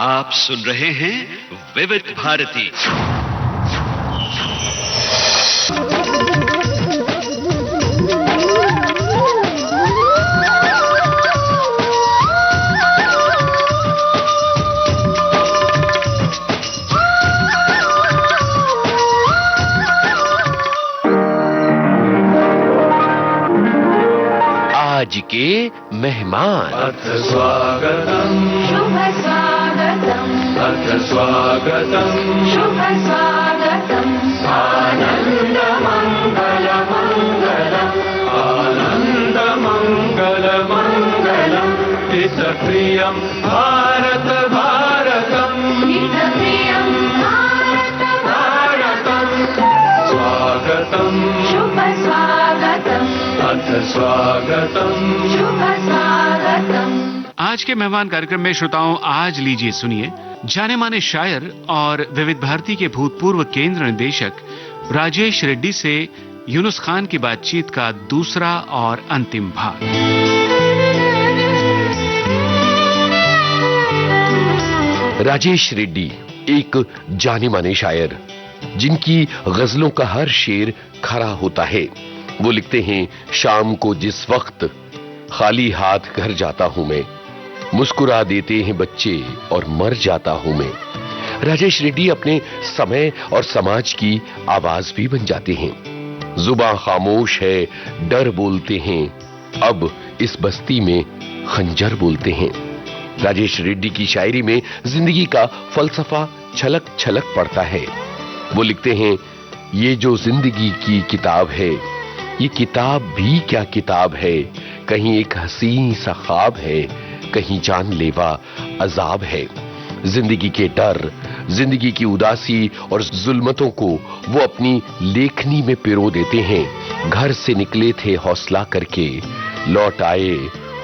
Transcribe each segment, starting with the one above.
आप सुन रहे हैं विविध भारती। आज के मेहमान। अथ स्वागतम् शुभ स्वागतम् अथ स्वागतम् शुभ स्वागतम् आनन्द मङ्गल मङ्गलम् आनन्द मङ्गल मङ्गलम् हितप्रियम् भारत भारतम् हितप्रियम् भारत भारतम् स्वागतम् शुभ स्वागतम् अथ स्वागतम् शुभ स्वागतम्। आज के मेहमान कार्यक्रम में श्रोताओं, आज लीजिए सुनिए जाने माने शायर और विविध भारती के भूतपूर्व केंद्र निदेशक राजेश रेड्डी से यूनुस खान की बातचीत का दूसरा और अंतिम भाग। राजेश रेड्डी एक जाने माने शायर, जिनकी गजलों का हर शेर खरा होता है। वो लिखते हैं, शाम को जिस वक्त खाली हाथ घर जाता हूं मैं, मुस्कुरा देते हैं बच्चे और मर जाता हूं मैं। राजेश रेड्डी अपने समय और समाज की आवाज भी बन जाते हैं। जुबान खामोश है, डर बोलते हैं, अब इस बस्ती में खंजर बोलते हैं। राजेश रेड्डी की शायरी में जिंदगी का फलसफा छलक छलक पड़ता है। वो लिखते हैं, ये जो जिंदगी की किताब है, ये किताब भी क्या किताब है, कहीं एक हसीन सा ख्वाब है, कहीं जानलेवा अजाब है। जिंदगी के डर, जिंदगी की उदासी और जुल्मतों को वो अपनी लेखनी में पिरो देते हैं। घर से निकले थे हौसला करके, लौट आए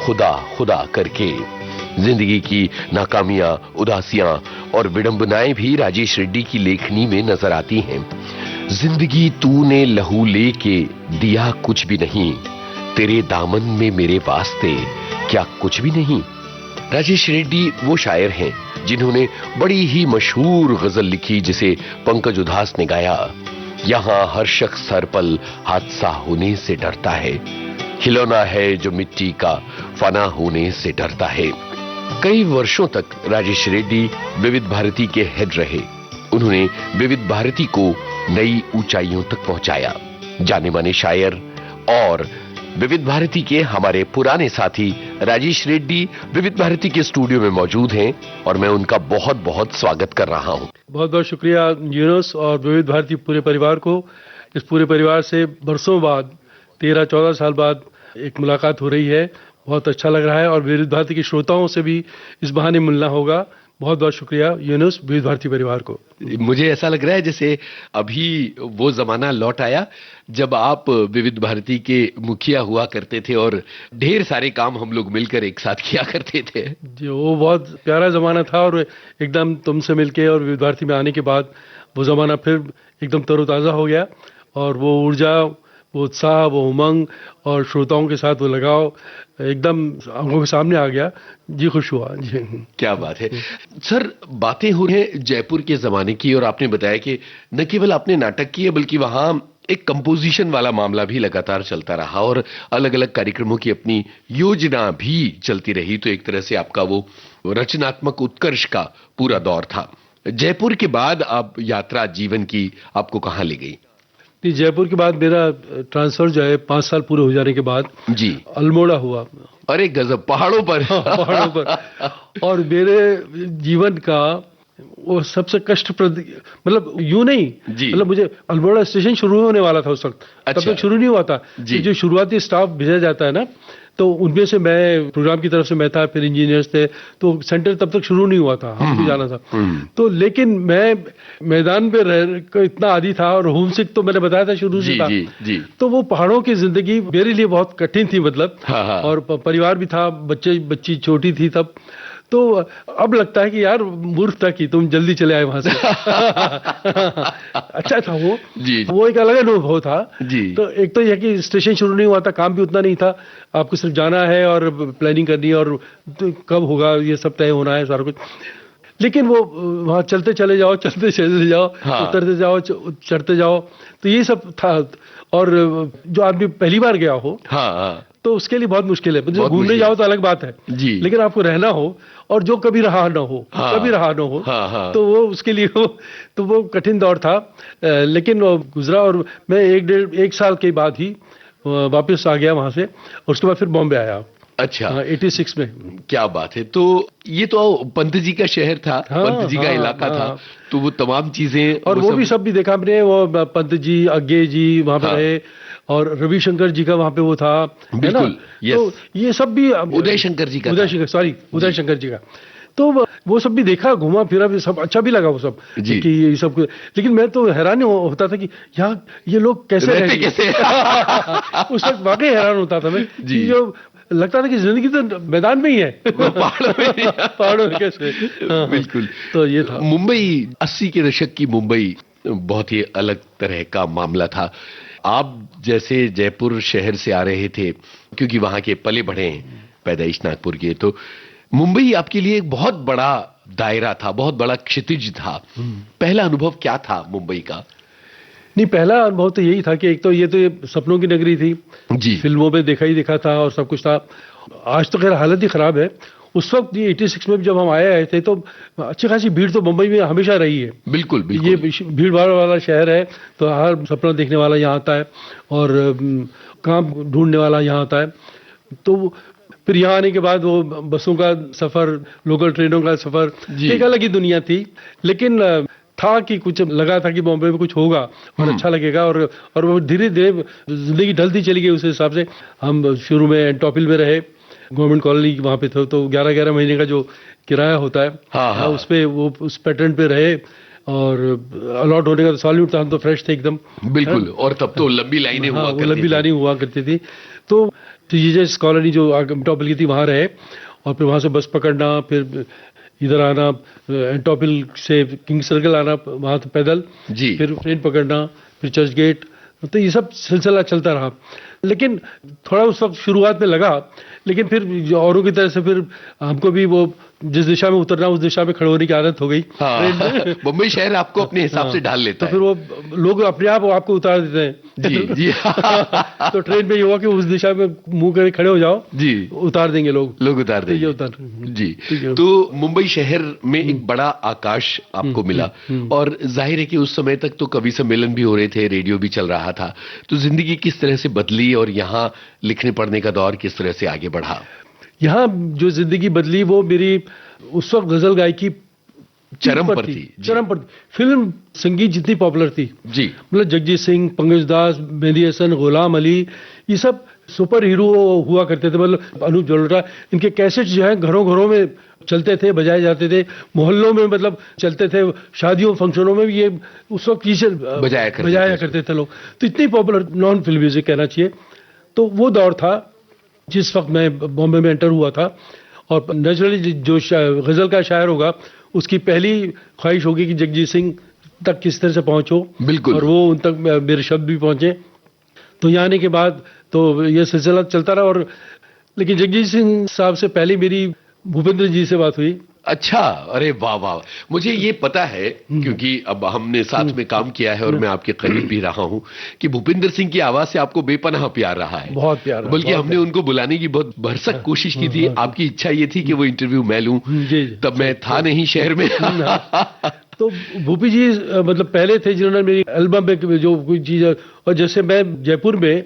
खुदा खुदा करके। जिंदगी की नाकामियां, उदासियां और विडंबनाएं भी राजेश रेड्डी की लेखनी में नजर आती हैं। जिंदगी तूने लहू लेके दिया कुछ भी नहीं, तेरे दामन में मेरे वास्ते क्या कुछ भी नहीं। राजेश रेड्डी वो शायर हैं जिन्होंने बड़ी ही मशहूर गजल लिखी, जिसे पंकज उधास ने गाया, यहां हर शख्स हर पल हादसा होने से डरता है, खिलौना है जो मिट्टी का फना होने से डरता है। कई वर्षों तक राजेश रेड्डी विविध भारती के हेड रहे। उन्होंने विविध भारती को नई ऊंचाइयों तक पहुंचाया। जाने माने शायर और विविध भारती के हमारे पुराने साथी राजेश रेड्डी विविध भारती के स्टूडियो में मौजूद हैं और मैं उनका बहुत बहुत स्वागत कर रहा हूं। बहुत बहुत शुक्रिया यूनुस और विविध भारती पूरे परिवार को। इस पूरे परिवार से बरसों बाद, 13-14 साल बाद एक मुलाकात हो रही है। बहुत अच्छा लग रहा है और विविध भारती के श्रोताओं से भी इस बहाने मिलना होगा। बहुत बहुत शुक्रिया यूनुस, विविध भारती परिवार को। मुझे ऐसा लग रहा है जैसे अभी वो जमाना लौट आया जब आप विविध भारती के मुखिया हुआ करते थे और ढेर सारे काम हम लोग मिलकर एक साथ किया करते थे। जी, वो बहुत प्यारा जमाना था और एकदम तुमसे मिलके और विविध भारती में आने के बाद वो जमाना फिर एकदम तरोताज़ा हो गया और वो ऊर्जा, वो उत्साह, वो उमंग और श्रोताओं के साथ वो लगाव एकदम आंखों के सामने आ गया। जी, खुश हुआ जी। क्या बात है सर। बातें हो रही हैं जयपुर के जमाने की और आपने बताया कि न केवल आपने नाटक किए बल्कि वहां एक कंपोजिशन वाला मामला भी लगातार चलता रहा और अलग अलग कार्यक्रमों की अपनी योजना भी चलती रही। तो एक तरह से आपका वो रचनात्मक उत्कर्ष का पूरा दौर था। जयपुर के बाद आप यात्रा जीवन की आपको कहां ले गई? जयपुर के बाद मेरा ट्रांसफर जो है 5 साल पूरे हो जाने के बाद जी अल्मोड़ा हुआ। अरे गजब, पहाड़ों पर। पहाड़ों पर। और मेरे जीवन का वो सबसे कष्टप्रद, मतलब यूं नहीं, मतलब मुझे अल्मोड़ा स्टेशन शुरू होने वाला था उस वक्त। तब तक शुरू नहीं हुआ था। जो शुरुआती स्टाफ भेजा जाता है ना, तो उनमें से मैं प्रोग्राम की तरफ से मैं था, फिर इंजीनियर्स थे, तो सेंटर तब तक शुरू नहीं हुआ था, हम भी जाना था। तो लेकिन मैं मैदान पे रह इतना आदी था और होमसिक तो मैंने बताया था शुरू से था। तो वो पहाड़ों की जिंदगी मेरे लिए बहुत कठिन थी, मतलब। और परिवार भी था, बच्ची छोटी थी तब। तो अब लगता है कि यार मूर्ख था कि तुम जल्दी चले आए वहां से। अच्छा था वो जी। वो एक अलग अनुभव था जी। तो एक तो यह कि स्टेशन शुरू नहीं हुआ था, काम भी उतना नहीं था, आपको सिर्फ जाना है और प्लानिंग करनी है और तो कब होगा ये सब तय होना है सारा कुछ। लेकिन वो वहाँ चलते चले जाओ, चलते चले जाओ, उतरते जाओ, चढ़ते जाओ, तो ये सब था। और जो आदमी पहली बार गया हो तो उसके लिए बहुत मुश्किल है। जो घूमने जाओ तो अलग बात है जी, लेकिन आपको रहना हो और जो कभी रहा ना हो, कभी रहा ना हो, तो वो उसके लिए तो वो कठिन दौर था। लेकिन वो गुजरा और मैं 1 साल के बाद ही वापस आ गया वहां से, और उसके बाद फिर बॉम्बे आया। अच्छा, 86 में। क्या बात है। तो ये तो पंत जी का शहर था, पंत जी का इलाका था, तो वो तमाम चीजें और वो भी सब भी देखा हमने। वो पंत जी, अज्ञे जी वहां पे रहे, और रविशंकर जी का वहां पे वो था, बिल्कुल, तो ये सब भी उदय शंकर जी का, उदय शंकर जी का, तो वो सब भी देखा, घूमा फिरा भी, सब अच्छा भी लगा वो सब कि ये सब। लेकिन मैं तो हैरान होता था कि यहाँ ये लोग कैसे रहते कैसे उस वक्त वाकई हैरान होता था मैं कि जो लगता था कि जिंदगी तो मैदान में ही है, पहाड़ों में कैसे। बिल्कुल। तो ये था मुंबई, 80 के दशक की मुंबई बहुत ही अलग तरह का मामला था। आप जैसे जयपुर शहर से आ रहे थे, क्योंकि वहां के पले बढ़े हैं, पैदाइश नागपुर के, तो मुंबई आपके लिए एक बहुत बड़ा दायरा था, बहुत बड़ा क्षितिज था। पहला अनुभव क्या था मुंबई का? नहीं, पहला अनुभव तो यही था कि एक तो ये सपनों की नगरी थी जी, फिल्मों में देखा ही देखा था और सब कुछ था। आज तो खैर हालत ही खराब है। उस वक्त 86 में जब हम आए तो अच्छी खासी भीड़ तो मुंबई में हमेशा रही है। बिल्कुल, बिल्कुल। ये भीड़ भाड़ वाला शहर है, तो हर सपना देखने वाला यहाँ आता है और काम ढूंढने वाला यहाँ आता है। तो फिर यहाँ आने के बाद वो बसों का सफर, लोकल ट्रेनों का सफर, एक अलग ही दुनिया थी। लेकिन था कि कुछ लगा था कि बॉम्बे में कुछ होगा और अच्छा लगेगा, और वो धीरे धीरे जिंदगी ढलती चली गई। उस हिसाब से हम शुरू में एंटोपिल में रहे, गवर्नमेंट कॉलोनी वहाँ पे थे, तो 11-11 महीने का जो किराया होता है उस पे, वो उस पैटर्न पे रहे, और अलॉट होने का तो सॉल्यूट था, हम तो फ्रेश थे एकदम। बिल्कुल। और तब तो लंबी लाइनें हुआ करती थी। तो जीजेस कॉलोनी जो एंटोपिल की थी वहाँ रहे, और फिर वहाँ से बस पकड़ना, फिर इधर आना, एंटोपिल से किंग सर्कल आना, वहाँ से पैदल, फिर ट्रेन पकड़ना, फिर चर्च गेट, तो ये सब सिलसिला चलता रहा। लेकिन थोड़ा उस वक्त शुरुआत में लगा, लेकिन फिर औरों की तरह से फिर हमको भी वो जिस दिशा में उतरना उस दिशा में खड़े होने की आदत हो गई। मुंबई शहर आपको अपने हिसाब से ढाल लेता है, तो फिर वो लोग अपने आप आपको उतार देते हैं। जी। तो ट्रेन में ये हुआ कि उस दिशा में मुंह करके खड़े हो जाओ, जी, उतार देंगे लोग उतार देंगे। जी। तो मुंबई शहर में एक बड़ा आकाश आपको मिला, और जाहिर है कि उस समय तक तो कवि सम्मेलन भी हो रहे थे, रेडियो भी चल रहा था। तो जिंदगी किस तरह से बदली, और यहाँ लिखने पढ़ने का दौर किस तरह से आगे बढ़ा? यहाँ जो जिंदगी बदली वो मेरी उस वक्त गजल गायकी चरम पर थी। फिल्म संगीत जितनी पॉपुलर थी जी, मतलब जगजीत सिंह, पंकज दास, मेहंदी हसन, गुलाम अली, ये सब सुपर हीरो हुआ करते थे। मतलब अनूप जलोटा, इनके कैसेट जो है घरों घरों में चलते थे, बजाए जाते थे, मोहल्लों में मतलब चलते थे, शादियों फंक्शनों में भी ये उस वक्त बजाया करते थे लोग। तो इतनी पॉपुलर नॉन फिल्म म्यूजिक कहना चाहिए। तो वो दौर था जिस वक्त मैं बॉम्बे में एंटर हुआ था, और नेचुरली जो गजल का शायर होगा उसकी पहली ख्वाहिश होगी कि जगजीत सिंह तक किस तरह से पहुंचो। बिल्कुल। और वो उन तक मेरे शब्द भी पहुंचे। तो यहाँ आने के बाद तो ये सिलसिला चलता रहा। और लेकिन जगजीत सिंह साहब से पहले मेरी भूपेंद्र जी से बात हुई। अच्छा, अरे वाह वाह। मुझे ये पता है, क्योंकि अब हमने साथ में काम किया है और मैं आपके करीब भी रहा हूं, कि भूपेंद्र सिंह की आवाज से आपको बेपनाह प्यार रहा है। बहुत प्यार। बल्कि हमने उनको बुलाने की बहुत भरसक कोशिश की थी। आपकी इच्छा ये थी कि वो इंटरव्यू मैं लूं, तब मैं था नहीं शहर में। तो भूपी जी मतलब पहले थे जिन्होंने मेरी एल्बम में जो कोई चीज, और जैसे मैं जयपुर में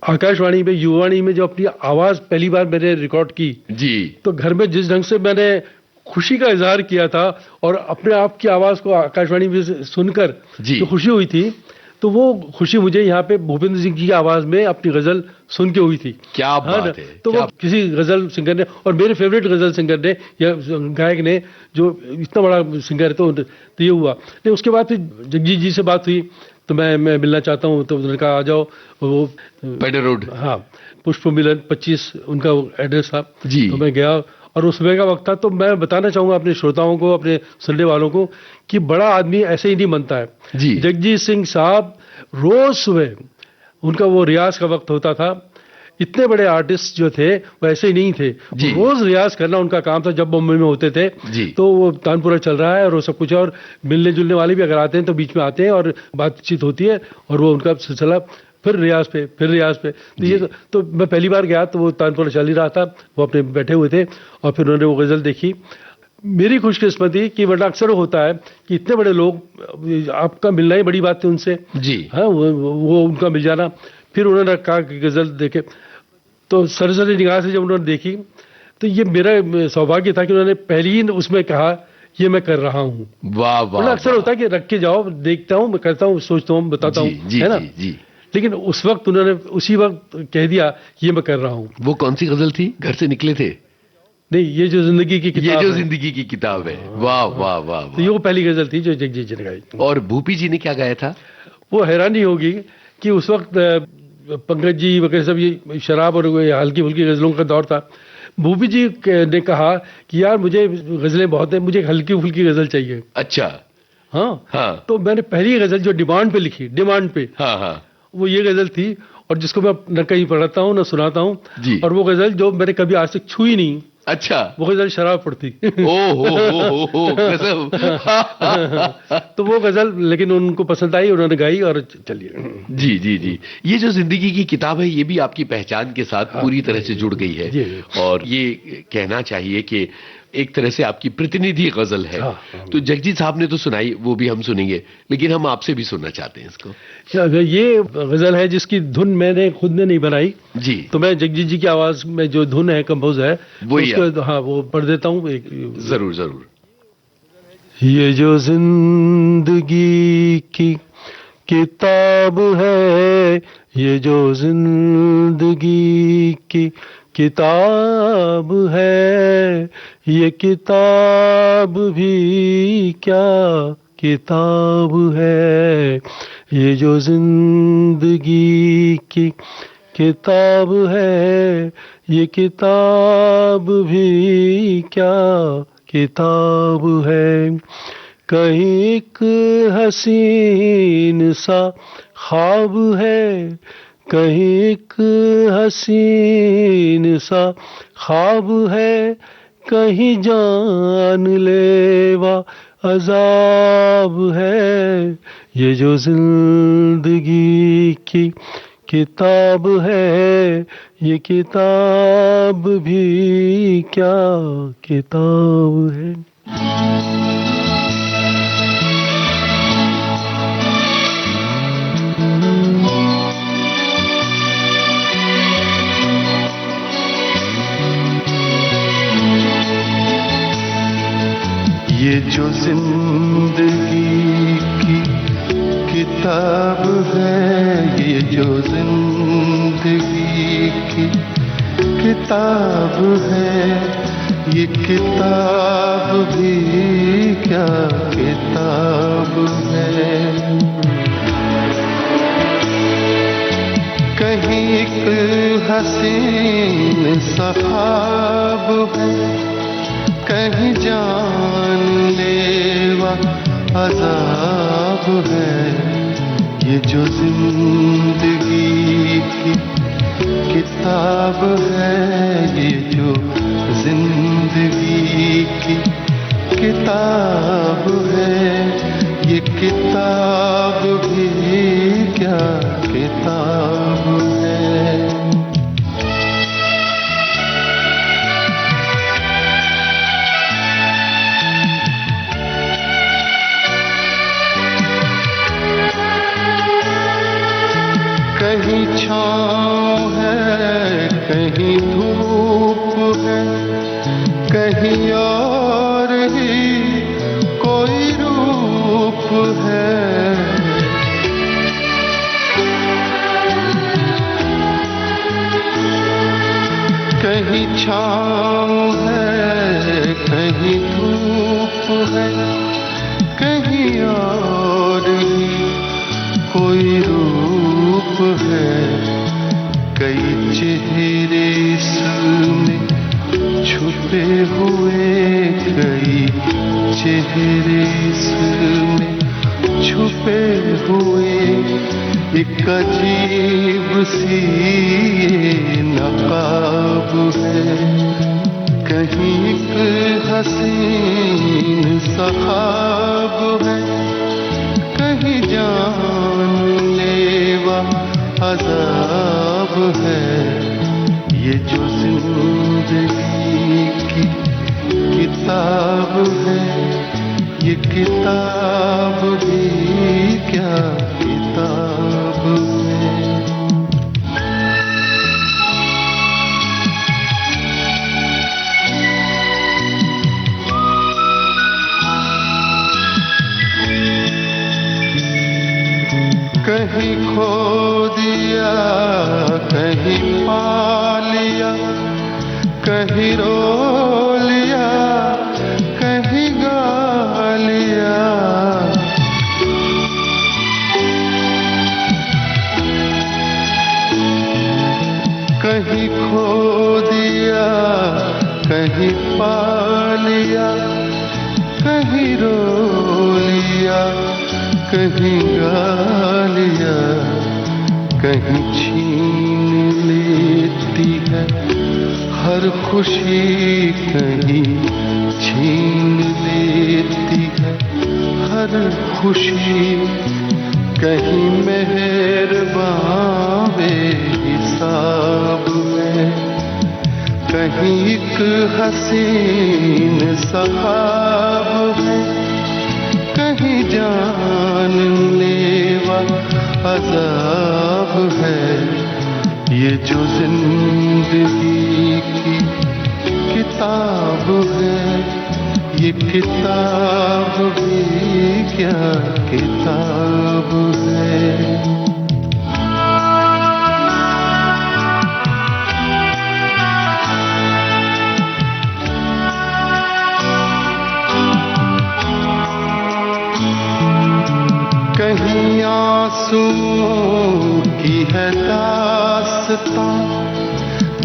आकाशवाणी में, युवाणी में जो अपनी आवाज पहली बार मैंने रिकॉर्ड की जी, तो घर में जिस ढंग से मैंने खुशी का इजहार किया था और अपने आप की आवाज को आकाशवाणी में सुनकर जो खुशी हुई थी, तो वो खुशी मुझे यहाँ पे भूपेंद्र सिंह की आवाज में अपनी गजल सुन के हुई थी। क्या बात है। तो वो किसी गजल सिंगर ने, और मेरे फेवरेट गजल सिंगर ने या गायक ने, जो इतना बड़ा सिंगर है, तो ये हुआ। लेकिन उसके बाद फिर जगजीत जी से बात हुई, तो मैं मिलना चाहता हूँ। तो उन्होंने कहा आ जाओ। वो पेडर रोड, हाँ, पुष्प मिलन 25 उनका एड्रेस था जी। तो मैं गया, और उस समय का वक्त था। तो मैं बताना चाहूंगा अपने श्रोताओं को, अपने सुनने वालों को, कि बड़ा आदमी ऐसे ही नहीं बनता है जी। जगजीत सिंह साहब रोज सुबह उनका वो रियाज का वक्त होता था, इतने बड़े आर्टिस्ट जो थे वो ऐसे ही नहीं थे, रोज रियाज करना उनका काम था। जब बॉम्बे में होते थे तो वो तानपुरा चल रहा है और वो सब कुछ, और मिलने जुलने वाले भी अगर आते हैं तो बीच में आते हैं और बातचीत होती है और वो उनका सिलसिला फिर रियाज पे। तो ये तो मैं पहली बार गया तो वो तानपुरा चल ही रहा था, वो अपने बैठे हुए थे और फिर उन्होंने वो गजल देखी। मेरी खुशकिस्मती कि वरना अक्सर होता है कि इतने बड़े लोग, आपका मिलना ही बड़ी बात थी उनसे जी, हाँ वो उनका मिल जाना। फिर उन्होंने कहा कि गजल देखे, तो सरसरी निगाह से जब उन्होंने देखी तो ये मेरा सौभाग्य था कि उन्होंने पहले ही उसमें कहा ये मैं कर रहा हूँ। वाह वाह। अक्सर होता है कि रख के जाओ, देखता हूँ, मैं करता हूँ, सोचता हूँ, बताता हूँ, है ना जी। लेकिन उस वक्त उन्होंने उसी वक्त कह दिया ये मैं कर रहा हूँ। वो कौन सी गजल थी? घर से निकले थे? नहीं, ये जो जिंदगी की किताब, ये जो जिंदगी की किताब है। वाह वाह वाह। तो ये वो पहली गजल थी जो जगजीत जी ने गाई। और भूपी जी ने क्या गाया था? वो हैरानी होगी कि उस वक्त पंकज जी वगैरह सब ये शराब और हल्की फुल्की गजलों का दौर था। भूपी जी ने कहा कि यार मुझे गजलें बहुत है, मुझे हल्की फुल्की गजल चाहिए। अच्छा। हाँ। तो मैंने पहली गजल जो डिमांड पे लिखी, डिमांड पे, वो ये गजल थी, और जिसको मैं न कहीं पढ़ाता हूँ न सुनाता हूँ, और वो गजल जो मैंने कभी आज तक छुई नहीं। अच्छा। वो गजल शराब पड़ती। तो वो गजल लेकिन उनको पसंद आई, उन्होंने गाई और चलिए। जी जी जी। ये जो जिंदगी की किताब है ये भी आपकी पहचान के साथ पूरी तरह से जुड़ गई है, और ये कहना चाहिए कि एक तरह से आपकी प्रतिनिधि गजल है। तो जगजीत साहब ने तो सुनाई, वो भी हम सुनेंगे, लेकिन हम आपसे भी सुनना चाहते हैं इसको। ये गजल है जिसकी धुन मैंने खुद ने नहीं बनाई जी, तो मैं जगजीत जी की आवाज में जो धुन है, कंपोज है, वो पढ़ देता हूँ। जरूर जरूर। ये जो जिंदगी की किताब है, ये जो जिंदगी की किताब है, ये किताब भी क्या किताब है। ये जो जिंदगी की किताब है, ये किताब भी क्या किताब है। कहीं एक हसीन सा ख्वाब है, कहीं एक हसीन सा ख्वाब है, कहीं जान लेवा अजाब है। ये जो जिंदगी की किताब है, ये किताब भी क्या किताब है। ये जो जिंदगी की किताब है, ये जो जिंदगी की किताब है, ये किताब भी क्या किताब है। कहीं एक हसीन सा ख्वाब है, कहीं जान लेवा अजाब है। ये जो जिंदगी की किताब है, ये जो जिंदगी की किताब है, ये किताब भी क्या किताब है। कहीं छाँव है, कहीं धूप है, कहीं और ही कोई रूप है। कहीं छाँव है, कहीं धूप है, कहीं और ही कोई रूप है। कई चेहरे इसमें छुपे हुए, कई चेहरे इसमें छुपे हुए, एक अजीब सी नकाब है, कहीं एक हसीन सखाब है, कहीं जानलेवा अज़ाब है। ये जो जिंदगी की किताब है, ये किताब भी क्या किताब है। कहीं खो दिया, कहीं पा लिया, कहीं रो लिया, कहीं गा लिया। कहीं खो दिया, कहीं पा लिया, कहीं रो लिया, कहीं गा लिया, कहीं छीन लेती है हर खुशी, कहीं छीन लेती है हर खुशी। कहीं मेहरबान बेहिसाब है, कहीं एक हसीन सहाब है, कहीं जानलेवा अज़ाब है। ये जो जिंदगी की किताब है, ये किताब भी क्या किताब है। कहीं आंसुओं की है दास्तां,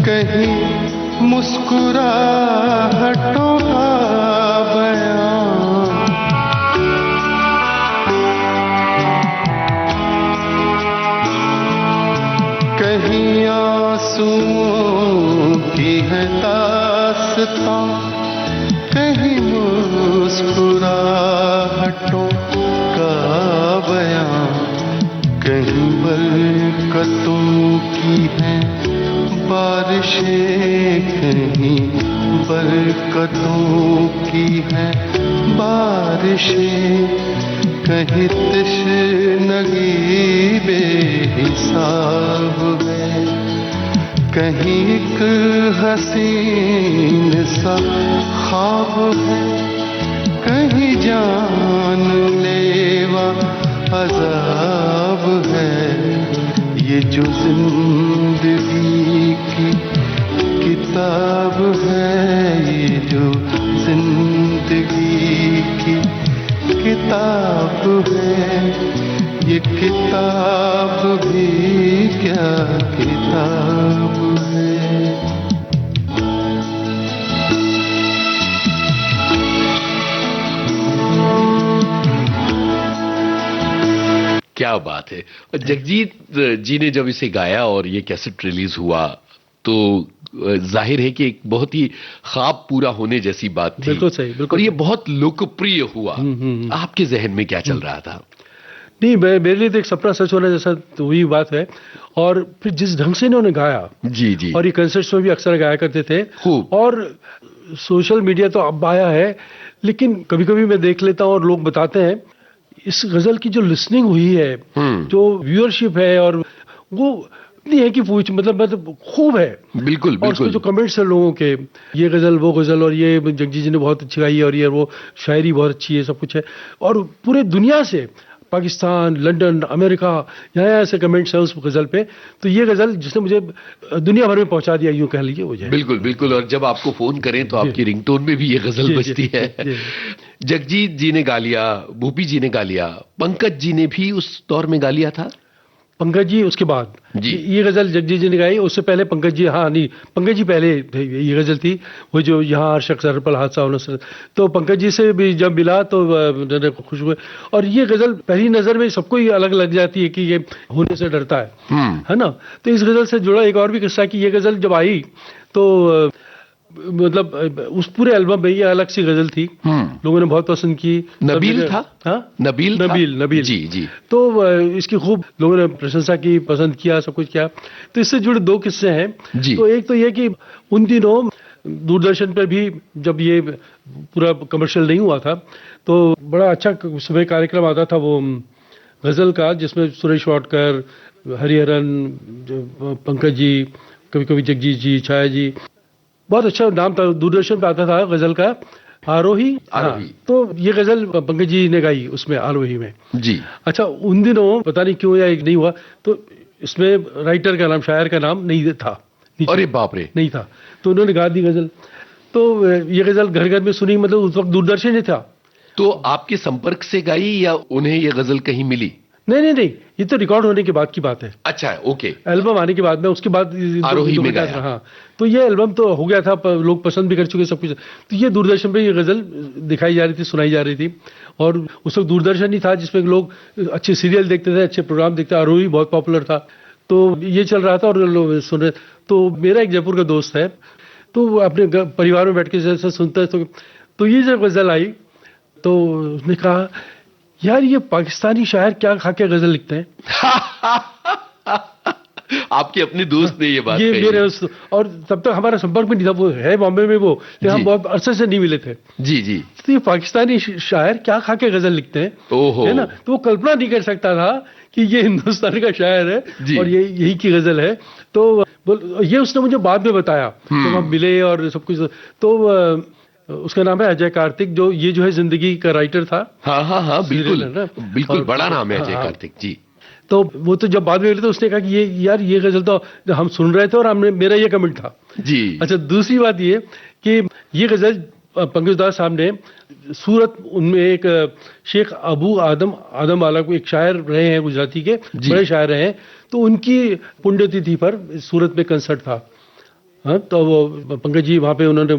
कहीं मुस्कुराहटों का बयां। कहीं आंसुओं की है दास्तां, कहीं मुस्कुराहटों का बयां। कहीं बरकतों की है बारिशें, कहीं बरकतों की है बारिशें, कहीं तशनगी बेहिसाब है, कहीं एक हसीन सा ख्वाब है, कहीं जानलेवा अज़ाब है। ये जो जिंदगी की किताब है, ये जो जिंदगी की किताब है, ये किताब भी क्या किताब है। क्या बात है। जगजीत जी ने जब इसे गाया और ये कैसेट रिलीज हुआ तो जाहिर है कि एक बहुत ही ख्वाब पूरा होने जैसी बात थी। बिल्कुल सही, बिल्कुल। और ये बहुत लोकप्रिय हुआ। आपके जहन में क्या चल रहा था? नहीं, मेरे लिए तो एक सपना सच होना जैसा तो वही बात है। और फिर जिस ढंग से इन्होंने गाया, जी जी, और ये कंसर्ट्स में भी अक्सर गाया करते थे खूब। और सोशल मीडिया तो अब आया है, लेकिन कभी कभी मैं देख लेता हूँ और लोग बताते हैं इस गजल की जो लिसनिंग हुई है, जो व्यूअरशिप है, और वो इतनी है कि पूछ मतलब खूब है। बिल्कुल और उसके जो कमेंट्स है लोगों के, ये गजल वो गजल, और ये जगजीत जी ने बहुत अच्छी गाई है, और ये वो शायरी बहुत अच्छी है, सब कुछ है। और पूरे दुनिया से, पाकिस्तान, लंदन, अमेरिका, यहाँ ऐसे कमेंट्स हैं उस गजल पे। तो ये गजल जिसने मुझे दुनिया भर में पहुंचा दिया, यूं कह लीजिए मुझे। बिल्कुल बिल्कुल। और जब आपको फोन करें तो आपकी रिंगटोन में भी ये गजल बजती है। जगजीत जी ने गा लिया, भूपी जी ने गा लिया, पंकज जी ने भी उस दौर में गा लिया था। पंकज जी उसके बाद जी। ये गजल जगजीत जी ने गाई, उससे पहले पंकज जी, हाँ नहीं पंकज जी पहले ये गजल थी, वो जो यहाँ हर शख्स हर पल हादसा होना सर, तो पंकज जी से भी जब मिला तो खुश हुए। और ये गजल पहली नजर में सबको ही अलग लग जाती है कि ये होने से डरता है ना। तो इस गजल से जुड़ा एक और भी किस्सा कि ये गजल जब आई तो मतलब उस पूरे एल्बम में ये अलग सी गजल थी, लोगों ने बहुत पसंद की। नबील था? हाँ नबील जी जी। तो इसकी खूब लोगों ने प्रशंसा की, पसंद किया, सब कुछ किया। तो इससे जुड़े दो किस्से हैं जी। तो एक तो ये कि उन दिनों दूरदर्शन पर भी जब ये पूरा कमर्शियल नहीं हुआ था तो बड़ा अच्छा सुबह कार्यक्रम आता था वो गजल का, जिसमें सुरेश वाडकर, हरिहरन, पंकज जी, कभी कभी जगजीत जी, छाया जी, बहुत अच्छा नाम था। दूरदर्शन पे आता था गजल का आरोही। हाँ, तो ये गजल पंकज जी ने गाई उसमें आरोही में जी। अच्छा, उन दिनों पता नहीं क्यों या एक नहीं हुआ तो इसमें राइटर का नाम, शायर का नाम नहीं था। अरे बाप रे, नहीं था, तो उन्होंने गा दी गजल। तो ये गजल घर घर में सुनी, मतलब उस वक्त दूरदर्शन ही था। तो आपके संपर्क से गाई या उन्हें ये गजल कहीं मिली? नहीं, ये तो रिकॉर्ड होने के बाद की बात है। अच्छा, ओके। एल्बम आने के बाद में, उसके बाद आरोही में गाया। हाँ, तो ये एल्बम तो हो गया था, लोग पसंद भी कर चुके सब कुछ। तो ये दूरदर्शन पे ये गजल दिखाई जा रही थी, सुनाई जा रही थी। और उस वक्त दूरदर्शन ही था जिसमें लोग अच्छे सीरियल देखते थे, अच्छे प्रोग्राम देखते थे। आरोही बहुत पॉपुलर था, तो ये चल रहा था और लोग सुन रहे। तो मेरा एक जयपुर का दोस्त है, तो वो अपने परिवार में बैठ के जैसे सुनता है। तो ये जब गजल आई तो उसने कहा, यार ये पाकिस्तानी शायर क्या खा के गजल लिखते हैं। आपके अपने दोस्त ने ये बात ये कही? मेरे और तब तक हमारा संपर्क में नहीं था, वो है बॉम्बे में वो, लेकिन हम बहुत अरसे से नहीं मिले थे। जी जी। तो ये पाकिस्तानी शायर क्या खा के गजल लिखते हैं, ओहो, है ना। तो वो कल्पना नहीं कर सकता था कि ये हिंदुस्तान का शायर है और ये यही की गजल है। तो ये उसने मुझे बाद में बताया जब हम मिले और सब कुछ। तो उसका नाम है अजय कार्तिक, जो ये है जिंदगी का राइटर था। हाँ, बिल्कुल बड़ा नाम है अजय कार्तिक जी। तो वो तो जब बाद में मिले तो उसने कहा कि यार ये गजल तो हम सुन रहे थे और हमने, मेरा ये कमेंट था जी। अच्छा, दूसरी बात ये कि ये गजल पंकज दास साहब ने सूरत, उनमें एक शेख अबू आदम वाला को एक शायर रहे हैं गुजराती के, बड़े शायर रहे हैं। तो उनकी पुण्यतिथि पर सूरत में कंसर्ट था। हाँ, तो वो पंकज जी वहाँ पे उन्होंने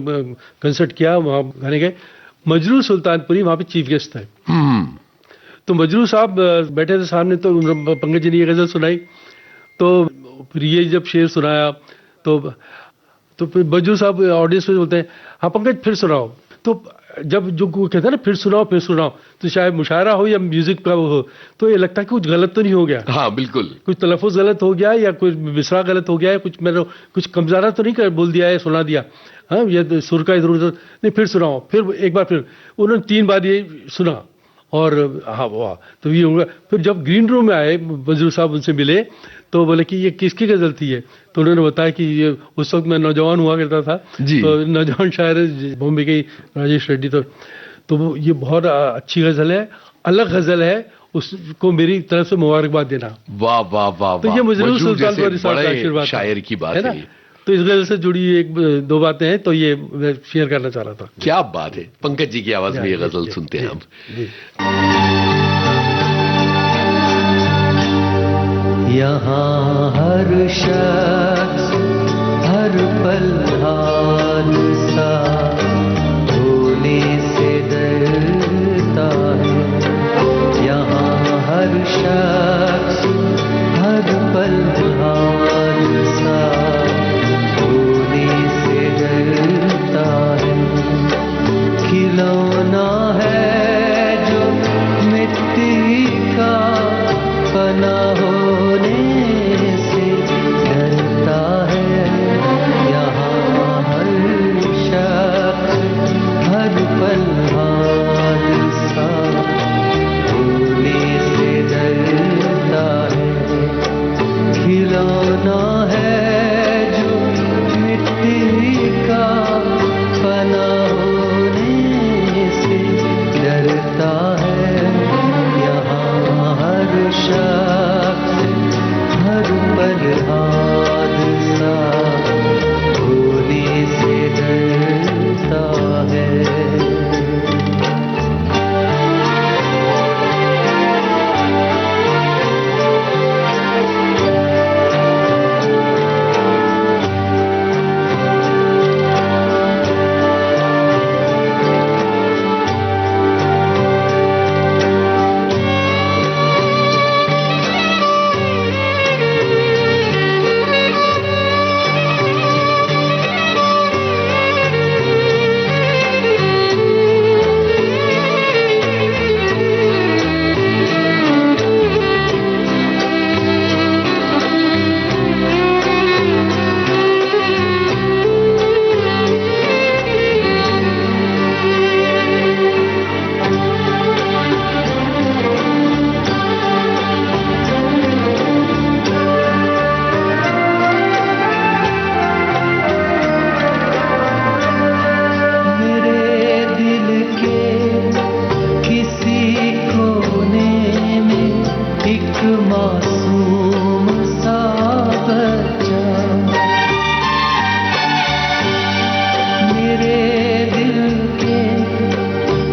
कंसर्ट किया, वहाँ गाने गए। मजरू सुल्तानपुरी वहाँ पे चीफ गेस्ट थे। तो मजरू साहब बैठे थे सामने, तो पंकज जी ने ये गजल सुनाई। तो फिर ये जब शेर सुनाया तो फिर मजरू साहब ऑडियंस में बोलते हैं, हाँ पंकज फिर सुनाओ। तो जब जो कहते हैं ना फिर सुनाओ, तो शायद मुशायरा हो या म्यूजिक का हो, तो ये लगता है कि कुछ गलत तो नहीं हो गया। हाँ बिल्कुल, कुछ तलफ़ुज़ गलत हो गया या कुछ मिसरा गलत हो गया है, कुछ कमज़ारा तो नहीं बोल दिया है, सुना दिया। हाँ, ये सुर का इधर उधर नहीं, फिर सुनाओ। फिर एक बार फिर उन्होंने 3 बार ये सुना और हाँ वाह, तो ये होगा। फिर जब ग्रीन रूम में आए मजरू साहब, उनसे मिले तो बोले कि ये किसकी गजल थी ये। तो उन्होंने बताया कि ये उस वक्त मैं नौजवान हुआ करता था, तो नौजवान शायर बॉम्बे के राजेश रेड्डी। तो ये बहुत अच्छी गजल है, अलग गजल है, उसको मेरी तरफ से मुबारकबाद देना। वाह वाह वाह। तो ये मजरू सुल्तानपुरी साहब का आशीर्वाद शायर की बात है ना। तो इस गजल से जुड़ी 1-2 बातें हैं, तो ये मैं शेयर करना चाह रहा था। क्या बात है, पंकज जी की आवाज में ये गजल सुनते हैं हम। यहाँ हर शख्स हर पल हादसा होने से डरता है। यहाँ हर शख्स हर पल हादसा होने से डरता है। खिलौना है जो मिट्टी का बना होने से डरता है। यहाँ हर शख्स हर पल हादसा होने से डरता है। खिलौना है जो मिट्टी का बना होने से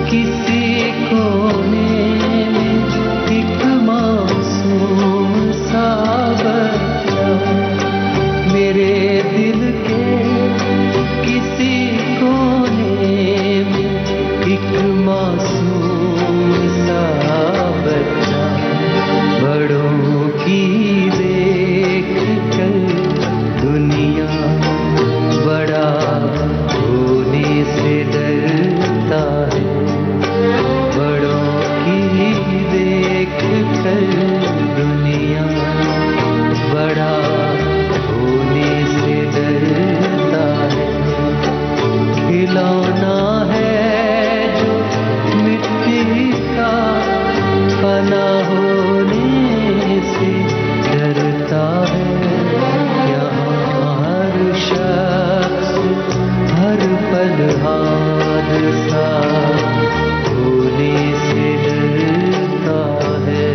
किसी कोने में एक मासूम सा बच्चा, मेरे दिल के किसी कोने में एक मासूम सा बच्चा, बड़ों की देख कर दुनिया बड़ा होने से डरता है, बड़ों की देख कर दुनिया बड़ा होने से डरता है। खिलौना है जो मिट्टी का, फना होने से डरता है। यहाँ हर शख्स हर पल हादसा होने से डरता है।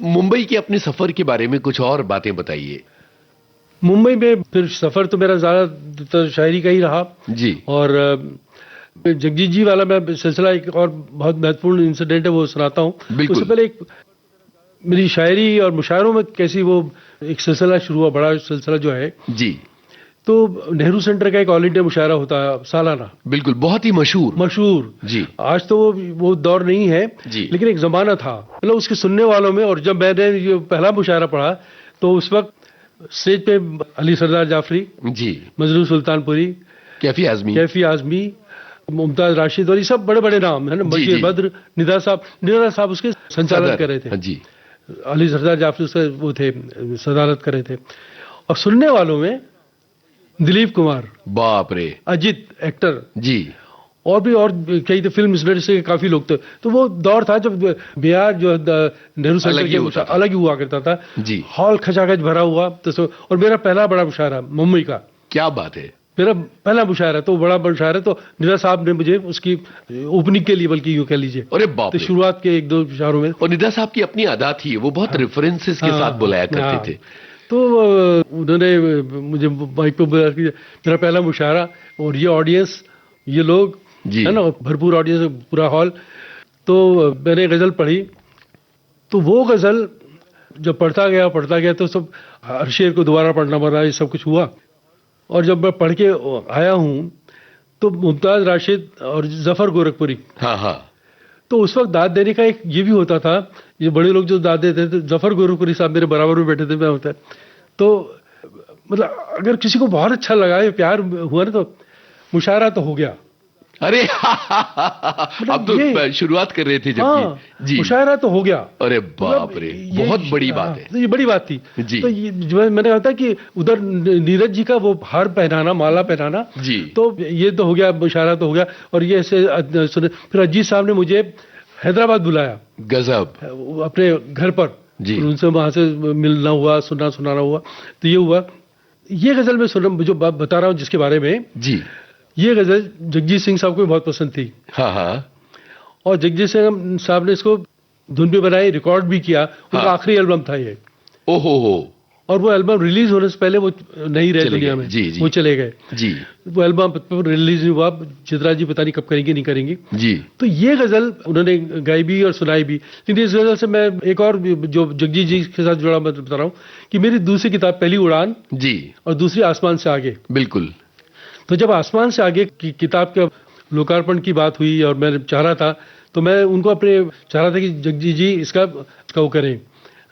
मुंबई के अपने सफर के बारे में कुछ और बातें बताइए। मुंबई में फिर सफर तो मेरा ज्यादातर शायरी का ही रहा जी। और जगजीत जी वाला मैं सिलसिला एक और बहुत महत्वपूर्ण इंसिडेंट है वो सुनाता हूँ। उससे पहले एक मेरी शायरी और मुशायरों में कैसी वो एक सिलसिला शुरू हुआ, बड़ा सिलसिला जो है जी। तो नेहरू सेंटर का एक ऑल इंडिया मुशायरा होता है सालाना, बिल्कुल, बहुत ही मशहूर जी। आज तो वो दौर नहीं है जी, लेकिन एक जमाना था, मतलब उसके सुनने वालों में। और जब मैंने ये पहला मुशायरा पढ़ा तो उस वक्त स्टेज पे अली सरदार जाफरी जी, मजरू सुल्तानपुरी, कैफी आजमी, मुमताज राशिद और ये सब बड़े बड़े नाम है ना, बशीर बद्र, निदा साहब उसके संचालन कर रहे थे जी। अली सरदार जाफरी उसके वो थे, सदारत कर रहे थे। और सुनने वालों में दिलीप कुमार, बाप रे, अजित एक्टर जी, और भी और कई तो फिल्म इंडस्ट्री के काफी लोग थे। तो वो दौर था जब बिहार जो नेहरू सेंटर के अलग ही हुआ करता था जी, हॉल खचाखच भरा हुआ। तो और मेरा पहला बड़ा मुशायरा मुंबई का, क्या बात है, मेरा पहला मुशायरा, तो बड़ा मुशायरा। तो निदा साहब ने मुझे उसकी ओपनिंग के लिए, बल्कि यूं कह लीजिए, अरे बाप, तो शुरुआत के एक दो मुशायरों में। और निदा साहब की अपनी अदा थी, वो बहुत रेफरेंसेस के साथ बुलाया करते थे। तो उन्होंने मुझे माइक पे बुलाया कि मेरा पहला मुशायरा और ये ऑडियंस, ये लोग है ना, भरपूर ऑडियंस, पूरा हॉल। तो मैंने गजल पढ़ी, तो वो गजल जब पढ़ता गया तो सब हर शेर को दोबारा पढ़ना पड़ा, ये सब कुछ हुआ। और जब मैं पढ़ के आया हूँ तो मुमताज राशिद और जफर गोरखपुरी, हाँ हाँ, तो उस वक्त दाद देने का एक ये भी होता था, ये बड़े लोग जो दाद देते थे, जफर गोरखपुरी साहब मेरे बराबर में बैठे थे, मैं होता है तो मतलब अगर किसी को बहुत अच्छा लगा, ये प्यार हुआ ना, तो मुशायरा तो हो गया। अरे अब तो शुरुआत कर रहे थे जब हाँ, जी, मुशायरा तो हो गया। अरे बाप रे, बहुत बड़ी बात है। तो ये बड़ी बात थी जी। तो ये जो मैंने कहा था कि उधर नीरज जी का वो हार पहनाना, माला पहनाना जी, तो ये तो हो गया, मुशायरा तो हो गया। और ये ऐसे सुने, फिर अजीत साहब ने मुझे हैदराबाद बुलाया, गजब, अपने घर पर जी, उनसे वहां से मिलना हुआ, सुनाना हुआ। तो ये हुआ, ये गजल में सुन जो बता रहा हूँ जिसके बारे में जी, ये गजल जगजीत सिंह साहब को भी बहुत पसंद थी। हाँ हाँ, और जगजीत सिंह साहब ने इसको धुन भी बनाई, रिकॉर्ड भी किया। उनका आखिरी एल्बम था ये। ओहो हो, और वो एल्बम रिलीज होने से पहले वो नहीं रहे दुनिया में, जी, जी, वो चले गए जी। वो एल्बम रिलीज नहीं हुआ, चित्रा जी पता नहीं कब करेंगे, नहीं करेंगी जी। तो ये गजल उन्होंने गाई भी और सुनाई भी। लेकिन इस गजल से मैं एक और जो जगजीत जी के साथ जुड़ा, मैं बता रहा हूँ कि मेरी दूसरी किताब, पहली उड़ान जी, और दूसरी आसमान से आगे। बिल्कुल। तो जब आसमान से आगे की किताब के लोकार्पण की बात हुई और मैं चाह रहा था, तो मैं उनको अपने चाह रहा था कि जगजीत जी इसका वो करें।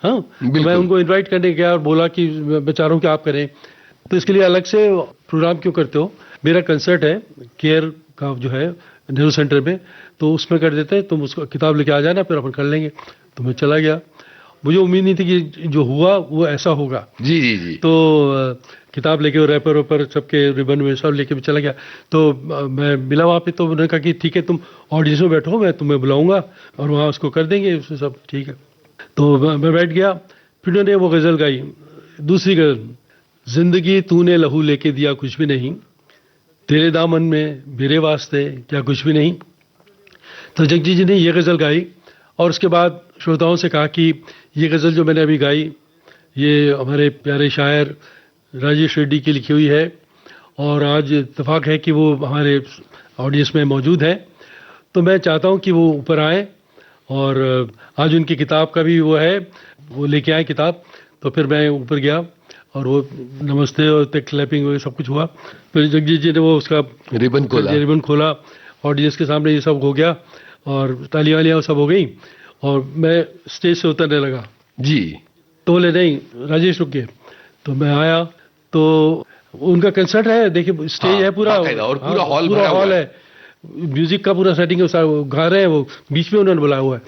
हाँ, तो मैं उनको इनवाइट करने गया और बोला कि मैं चाह रहा हूँ कि आप करें, तो इसके लिए अलग से प्रोग्राम क्यों करते हो, मेरा कंसर्ट है केयर का जो है नेहरू सेंटर में, तो उसमें कर देते हैं, तुम उसको किताब लेके आ जाना, फिर अपन कर लेंगे। तो मैं चला गया, मुझे उम्मीद नहीं थी कि जो हुआ वो ऐसा होगा। जी जी जी। तो किताब लेके रैपर वेपर सबके रिबन में सब लेके चला गया। तो मैं मिला वहाँ पे, तो उन्होंने कहा कि ठीक है तुम ऑडियंस में बैठो, मैं तुम्हें बुलाऊंगा और वहाँ उसको कर देंगे सब, ठीक है। तो मैं बैठ गया, फिर उन्होंने वो गज़ल गाई, दूसरी गज़ल, जिंदगी तूने लहू लेके दिया कुछ भी नहीं, तेरे दामन में मेरे वास्ते क्या कुछ भी नहीं। तो जगजीत जी ने ये गज़ल गाई और उसके बाद श्रोताओं से कहा कि ये गज़ल जो मैंने अभी गाई ये हमारे प्यारे शायर राजेश रेड्डी की लिखी हुई है और आज इत्तेफाक है कि वो हमारे ऑडियंस में मौजूद है, तो मैं चाहता हूँ कि वो ऊपर आए और आज उनकी किताब का भी वो है, वो लेके आए किताब। तो फिर मैं ऊपर गया और वो नमस्ते और क्लैपिंग वगैरह सब कुछ हुआ। फिर जगजीत जी ने वो उसका रिबन खोला, ऑडियंस के सामने ये सब हो गया और तालियां वालियां सब हो गई और मैं स्टेज से उतरने लगा जी। तो बोले नहीं राजेश रुकिए। तो मैं आया तो उनका कंसर्ट है, देखिए स्टेज है पूरा और पूरा हॉल है, म्यूजिक का पूरा सेटिंग है, गा रहे हैं, वो बीच में उन्होंने बुलाया हुआ है।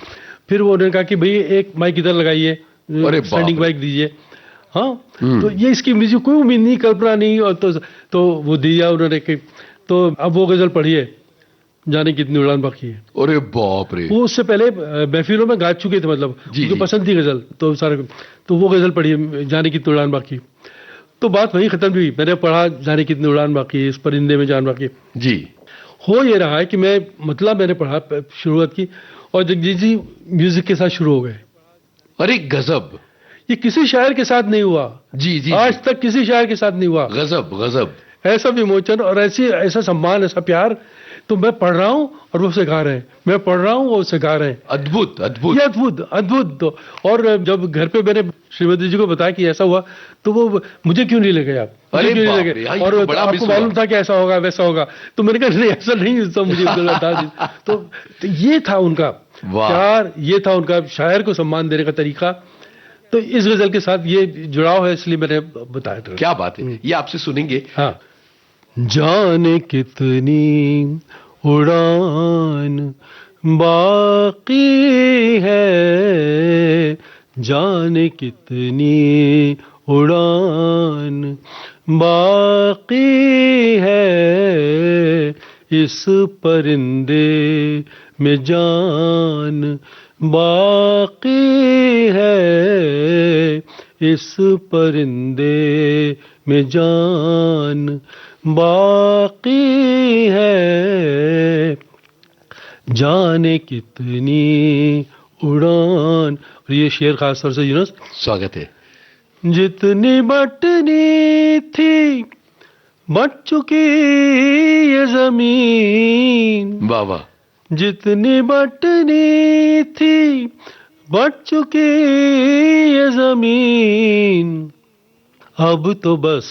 फिर वो उन्होंने कहा कि भाई एक माइक इधर लगाइए, स्टैंडिंग माइक दीजिए। हाँ, तो ये इसकी म्यूजिक कोई उम्मीद नहीं, कल्पना नहीं, और तो वो दिया उन्होंने। तो अब वो गजल पढ़िए, जाने कितनी उड़ान बाकी है। अरे बाप रे, वो उससे पहले महफिलों में गा चुके थे, मतलब उनको पसंद थी गजल, तो सारे, तो वो गजल पढ़िए, जाने कितनी उड़ान बाकी। तो बात वही खत्म हुई, मैंने पढ़ा जाने कितनी उड़ान बाकी है, इस परिंदे में जान बाकी जी। हो ये रहा है कि मैं मतलब मैंने पढ़ा शुरुआत की और जगजीत जी म्यूजिक के साथ शुरू हो गए। अरे गजब, ये किसी शायर के साथ नहीं हुआ जी जी, आज तक किसी शायर के साथ नहीं हुआ। गजब गजब, ऐसा विमोचन और ऐसा सम्मान, ऐसा प्यार। तो मैं पढ़ रहा हूँ और वो सिखा रहे हैं, मैं पढ़ रहा हूँ वो सिखा रहे हैं। अद्भुत अद्भुत, ये अद्भुत अद्भुत। तो और जब घर पे मैंने श्रीमती जी को बताया कि ऐसा हुआ, तो वो मुझे क्यों नहीं ले गए आप, अरे क्यों नहीं ले गए, और आपको मालूम था कि ऐसा होगा वैसा होगा। तो मैंने कहा नहीं ऐसा नहीं, सब मुझे बता दी। तो ये था उनका प्यार, ये था उनका शायर को सम्मान देने का तरीका। तो इस गजल के साथ ये जुड़ाव है, इसलिए मैंने बताया था। क्या बात है, ये आपसे सुनेंगे। हाँ, जाने कितनी उड़ान बाकी है, जाने कितनी उड़ान बाकी है, इस परिंदे में जान बाकी है, इस परिंदे में जान बाकी है, जाने कितनी उड़ान। और ये शेर खास तौर से यूनुस, स्वागत है। जितनी बटनी थी बट चुकी ये जमीन, वाह वाह, जितनी बटनी थी बट चुकी ये जमीन, अब तो बस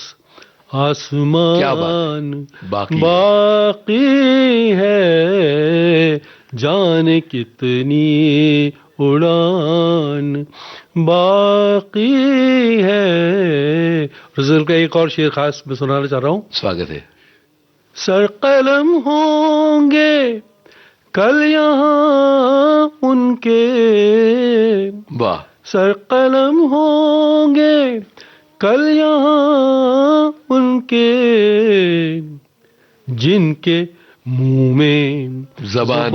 आसमान बाकी है, जाने कितनी उड़ान बाकी है। गजल का एक और शेर खास मैं सुनाना चाह रहा हूँ। स्वागत है। सर कलम होंगे कल यहाँ उनके, वाह। सर कलम होंगे कल यहाँ उनके, जिनके मुंह में ज़बान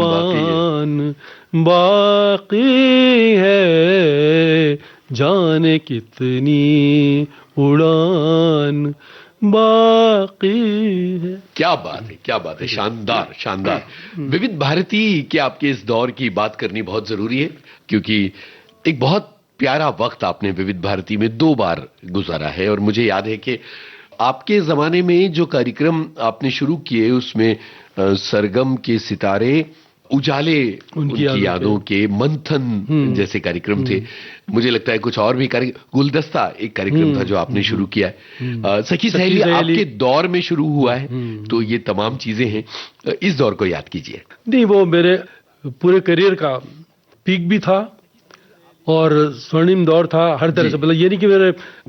बाकी है, जाने कितनी उड़ान बाकी है। क्या बात है, क्या बात है, शानदार शानदार। विविध भारती के आपके इस दौर की बात करनी बहुत जरूरी है, क्योंकि एक बहुत प्यारा वक्त आपने विविध भारती में 2 बार गुजारा है। और मुझे याद है कि आपके जमाने में जो कार्यक्रम आपने शुरू किए उसमें सरगम के सितारे, उजाले उनकी यादों के, मंथन जैसे कार्यक्रम थे। मुझे लगता है कुछ और भी गुलदस्ता एक कार्यक्रम था जो आपने शुरू किया है। सखी सहेली आपके दौर में शुरू हुआ है, तो ये तमाम चीजें हैं। इस दौर को याद कीजिए। नहीं, वो मेरे पूरे करियर का पीक भी था और स्वर्णिम दौर था हर तरह से। मतलब ये नहीं कि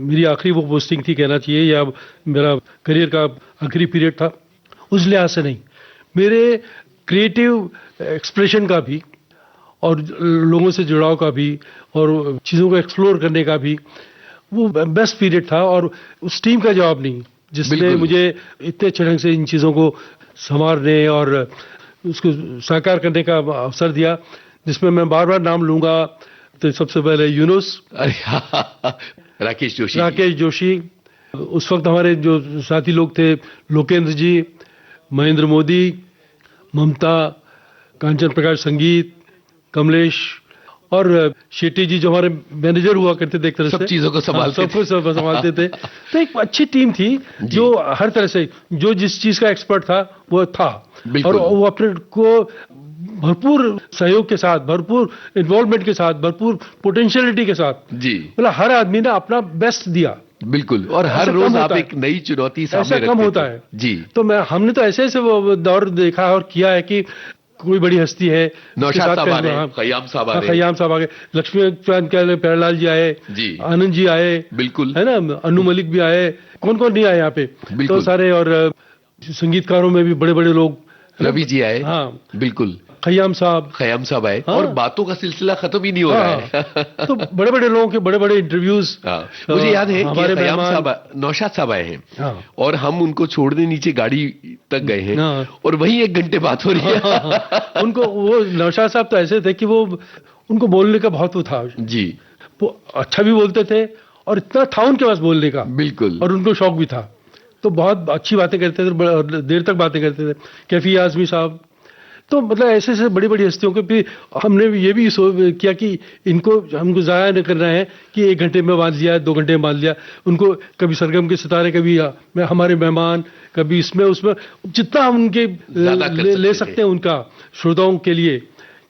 मेरी आखिरी वो पोस्टिंग थी कहना चाहिए, या मेरा करियर का आखिरी पीरियड था, उस लिहाज से नहीं। मेरे क्रिएटिव एक्सप्रेशन का भी और लोगों से जुड़ाव का भी और चीज़ों को एक्सप्लोर करने का भी वो बेस्ट पीरियड था। और उस टीम का जवाब नहीं जिसने मुझे इतने अच्छे ढंग से इन चीज़ों को संवारने और उसको साकार करने का अवसर दिया, जिसमें मैं बार बार नाम लूंगा। तो सबसे पहले यूनुस, राकेश जोशी, उस वक्त हमारे जो साथी लोग थे, लोकेंद्र जी, महेंद्र मोदी, ममता, कांचन प्रकाश संगीत, कमलेश और शेट्टी जी जो हमारे मैनेजर हुआ करते थे, एक तरह से सब चीजों को संभालते थे। तो एक अच्छी टीम थी जो हर तरह से, जो जिस चीज का एक्सपर्ट था वो था, और वो अपने को भरपूर सहयोग के साथ, भरपूर इन्वॉल्वमेंट के साथ, भरपूर पोटेंशियलिटी के साथ जी, मतलब हर आदमी ने अपना बेस्ट दिया। बिल्कुल। और हर रोज आप एक नई चुनौती सामने रखते कम होता है जी। तो हमने तो ऐसे वो दौर देखा और किया है कि कोई बड़ी हस्ती है, नौशाद साहब आ गए, खयाम साहब आ गए, लक्ष्मीकांत प्यारेलाल जी आए जी, आनंद जी आए, बिल्कुल है ना, अनु मलिक भी आए, कौन कौन नहीं आए यहाँ पे, तो सारे। और संगीतकारों में भी बड़े बड़े लोग, रवि जी आए, हाँ बिल्कुल, खयाम साहब आए, हाँ? और बातों का सिलसिला खत्म ही नहीं हो रहा है। तो बड़े बड़े लोगों के बड़े बड़े इंटरव्यूज। मुझे याद है कि खयाम साहब, नौशाद साहब आए हैं, हाँ? और हम उनको छोड़ने नीचे गाड़ी तक गए हैं, हाँ? और वहीं 1 घंटे बात हो रही है। हाँ। उनको वो नौशाद साहब तो ऐसे थे कि वो उनको बोलने का बहुत वो था जी, वो अच्छा भी बोलते थे और इतना था उनके पास बोलने का, बिल्कुल, और उनको शौक भी था, तो बहुत अच्छी बातें करते थे, देर तक बातें करते थे। कैफी आजमी साहब, तो मतलब ऐसे ऐसे बड़ी बड़ी हस्तियों के भी हमने ये भी किया कि हमको ज़ाया नहीं करना है कि 1 घंटे में बांध लिया, 2 घंटे में बांध लिया उनको। कभी सरगम के सितारे, कभी हमारे मेहमान, कभी इसमें उसमें, जितना हम उनके ले सकते हैं उनका श्रोताओं के लिए,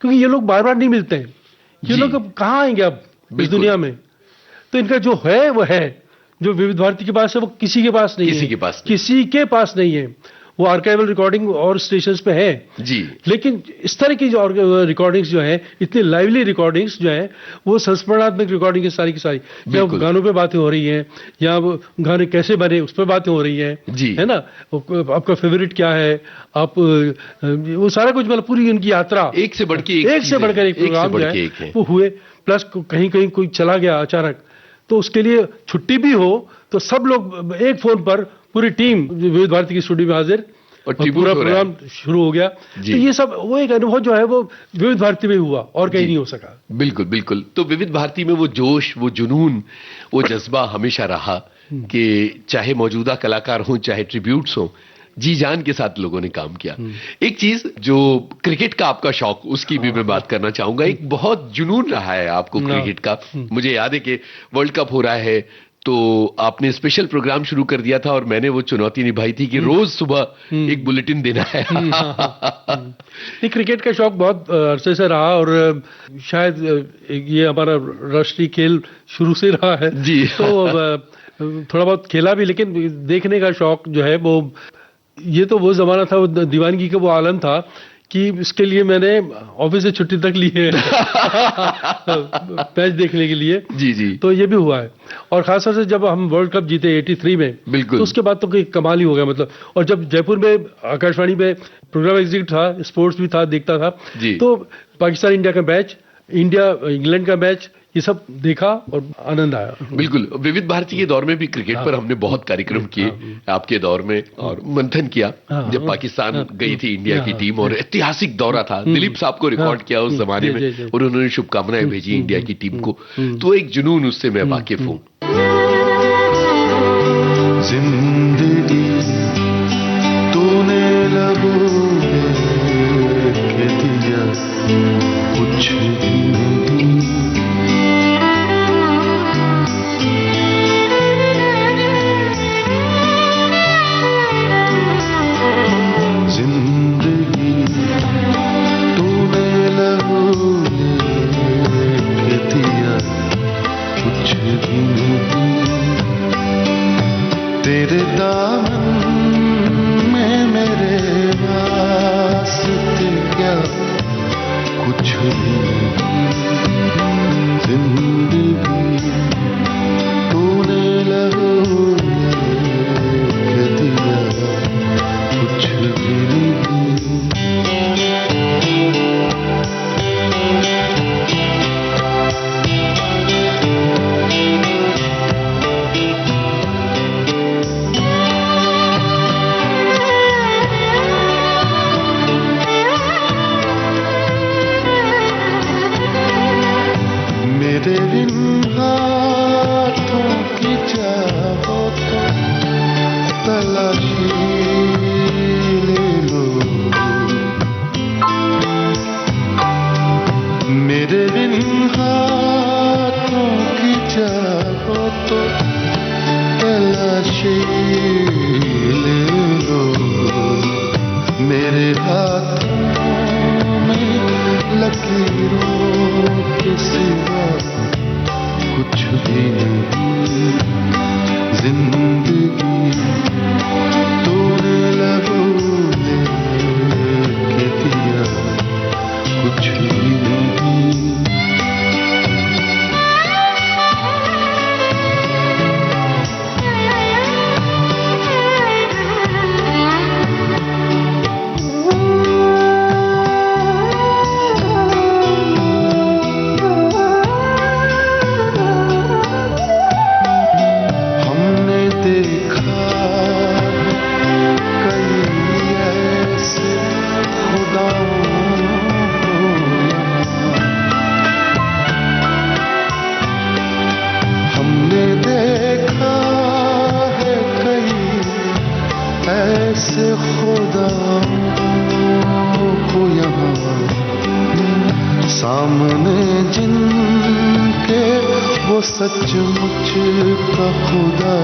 क्योंकि ये लोग बार बार नहीं मिलते हैं। ये लोग अब कहाँ आएंगे अब इस दुनिया में। तो इनका जो है वो है, जो विविध भारती के पास है वो किसी के पास नहीं है, किसी के पास नहीं है। वो आर्काइवल रिकॉर्डिंग और स्टेशंस पे है जी, लेकिन इस तरह की जो रिकॉर्डिंग्स जो है, इतनी लाइवली रिकॉर्डिंग्स जो है, वो संस्मरणात्मक रिकॉर्डिंग की सारी या गानों पे बातें हो रही हैं, या वो गाने कैसे बने उस पर बातें हो रही हैं जी, है ना, आपका फेवरेट क्या है, आप वो सारा कुछ, मतलब पूरी उनकी यात्रा एक से बढ़कर एक प्रोग्राम जो है वो हुए। प्लस कहीं कहीं कोई चला गया अचानक, तो उसके लिए छुट्टी भी हो तो सब लोग एक फोन पर, पूरी टीम विविध भारती की स्टूडियो में हाजिर, और पूरा प्रोग्राम शुरू हो गया। तो ये सब वो एक अनुभव जो है वो विविध भारती में हुआ और कहीं नहीं हो सका। बिल्कुल बिल्कुल। तो विविध भारती में वो जोश, वो जुनून, वो जज्बा हमेशा रहा कि चाहे मौजूदा कलाकार हों, चाहे ट्रिब्यूट्स हों, जी जान के साथ लोगों ने काम किया। एक चीज जो क्रिकेट का आपका शौक, उसकी भी मैं बात करना चाहूंगा। एक बहुत जुनून रहा है आपको क्रिकेट का। मुझे याद है कि वर्ल्ड कप हो रहा है तो आपने स्पेशल प्रोग्राम शुरू कर दिया था, और मैंने वो चुनौती निभाई थी कि रोज सुबह एक बुलेटिन देना है। क्रिकेट का शौक बहुत अरसे से रहा, और शायद ये हमारा राष्ट्रीय खेल शुरू से रहा है जी। तो थोड़ा बहुत खेला भी, लेकिन देखने का शौक जो है वो, ये तो वो जमाना था, वो दीवानगी का वो आलम था कि इसके लिए मैंने ऑफिस से छुट्टी तक ली है मैच देखने के लिए। जी जी। तो ये भी हुआ है, और खासतौर से जब हम वर्ल्ड कप जीते 83 में, बिल्कुल, तो उसके बाद तो कोई कमाल ही हो गया मतलब। और जब जयपुर में आकाशवाणी में प्रोग्राम एग्जीक्यूटिव था, स्पोर्ट्स भी था, देखता था, तो पाकिस्तान इंडिया का मैच, इंडिया इंग्लैंड का मैच, ये सब देखा और आनंद आया। बिल्कुल, विविध भारती के दौर में भी क्रिकेट पर हमने बहुत कार्यक्रम किए, आपके दौर में, और मंथन किया जब पाकिस्तान गई थी इंडिया की टीम, और ऐतिहासिक दौरा था, दिलीप साहब को रिकॉर्ड किया उस जमाने में, और उन्होंने शुभकामनाएं भेजी इंडिया की टीम को, तो एक जुनून उससे मैं वाकिफ हूँ। जिंदगी तूने लबों के दिया कुछ भी नहीं, जिंदगी तूने लबों के दिया कुछ भी नहीं, तेरे दामन में मेरे वास्ते क्या कुछ भी नहीं, जिंदगी तूने लहू के दिया कुछ भी नहीं। मेरे इन हाथों की चाहो तो तलाशी ले लो, मेरे इन हाथों की चाहो तो तलाशी ले लो, मेरे हाथों में लकीरों के सिवा कुछ भी नहीं, जिंदगी तूने लबों के दिया कुछ भी नहीं। ऐसे खुदाओं को यहाँ सामने जिनके वो सचमुच का खुदा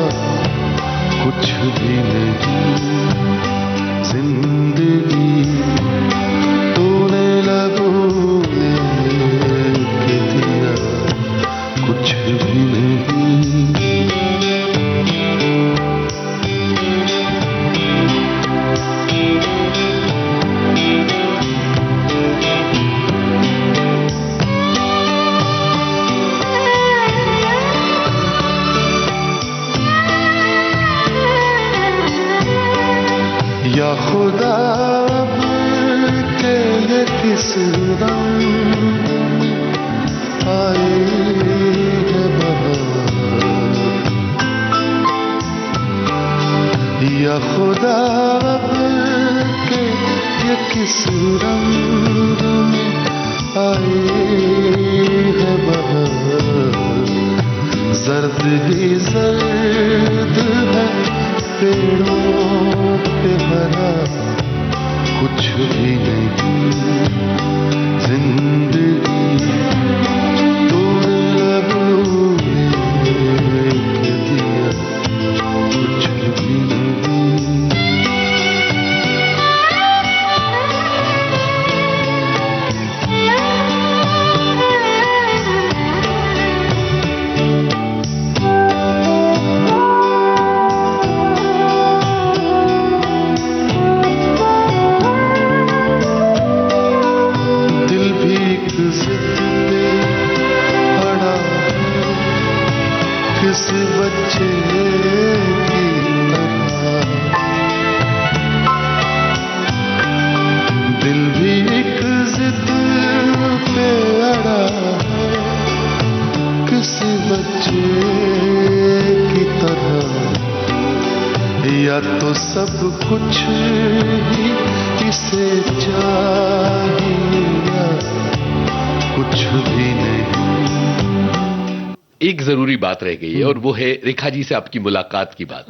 कुछ भी नहीं, जिंदगी तूने लबों के दिया कुछ भी नहीं। या खुदा के ये किस रंग आए है बहार, या खुदा के ये किस रंग में आए है बहार, जर्द ही जर्द है पेड़ों पे हरा कुछ भी नहीं, जिंदगी तूने लबों के दिया कुछ भी नहीं। या तो सब कुछ ही इसे चाहिए या कुछ भी नहीं। एक जरूरी बात रह गई है और वो है रेखा जी से आपकी मुलाकात की बात।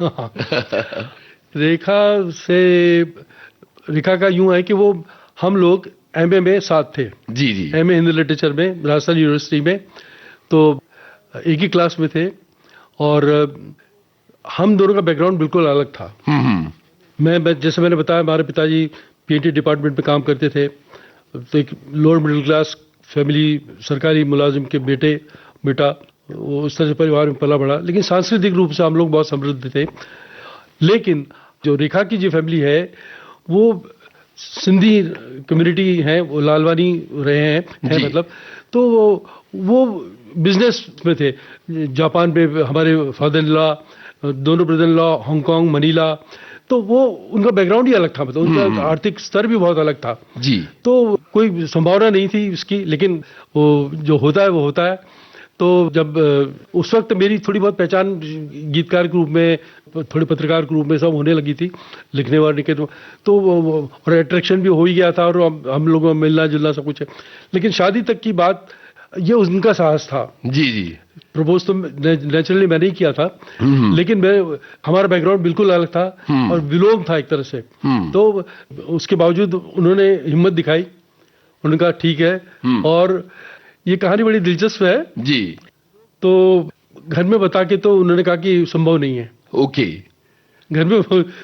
रेखा का यूं है कि वो हम लोग एमए में साथ थे। जी जी। एमए हिंदी लिटरेचर में राजस्थान यूनिवर्सिटी में, तो एक ही क्लास में थे और हम दोनों का बैकग्राउंड बिल्कुल अलग था। मैं जैसे मैंने बताया, हमारे पिताजी पीएटी डिपार्टमेंट में काम करते थे, तो एक लोअर मिडिल क्लास फैमिली, सरकारी मुलाजिम के बेटा, वो उस तरह से परिवार में पला बड़ा, लेकिन सांस्कृतिक रूप से हम लोग बहुत समृद्ध थे। लेकिन जो रेखा की जो फैमिली है वो सिंधी कम्युनिटी है, वो लालवानी रहे हैं मतलब, तो वो बिजनेस में थे। जापान में हमारे फादर इन लॉ, दोनों brother in law Hong Kong, Manila, तो वो उनका बैकग्राउंड ही अलग था, मतलब उनका आर्थिक स्तर भी बहुत अलग था जी। तो कोई संभावना नहीं थी इसकी, लेकिन वो जो होता है वो होता है। तो जब उस वक्त मेरी थोड़ी बहुत पहचान गीतकार के रूप में, थोड़े पत्रकार के रूप में सब होने लगी थी, लिखने वाले के तो और अट्रैक्शन भी हो ही गया था और हम लोगों में मिलना जुलना सब कुछ है। लेकिन शादी तक की बात, ये उनका साहस था। जी जी। प्रपोज तो नेचुरली मैंने ही किया था, लेकिन हमारा बैकग्राउंड बिल्कुल अलग था और विलोम था एक तरह से। तो उसके बावजूद उन्होंने हिम्मत दिखाई, उन्होंने कहा ठीक है। और ये कहानी बड़ी दिलचस्प है जी। तो घर में बता के तो उन्होंने कहा कि संभव नहीं है। ओके। घर में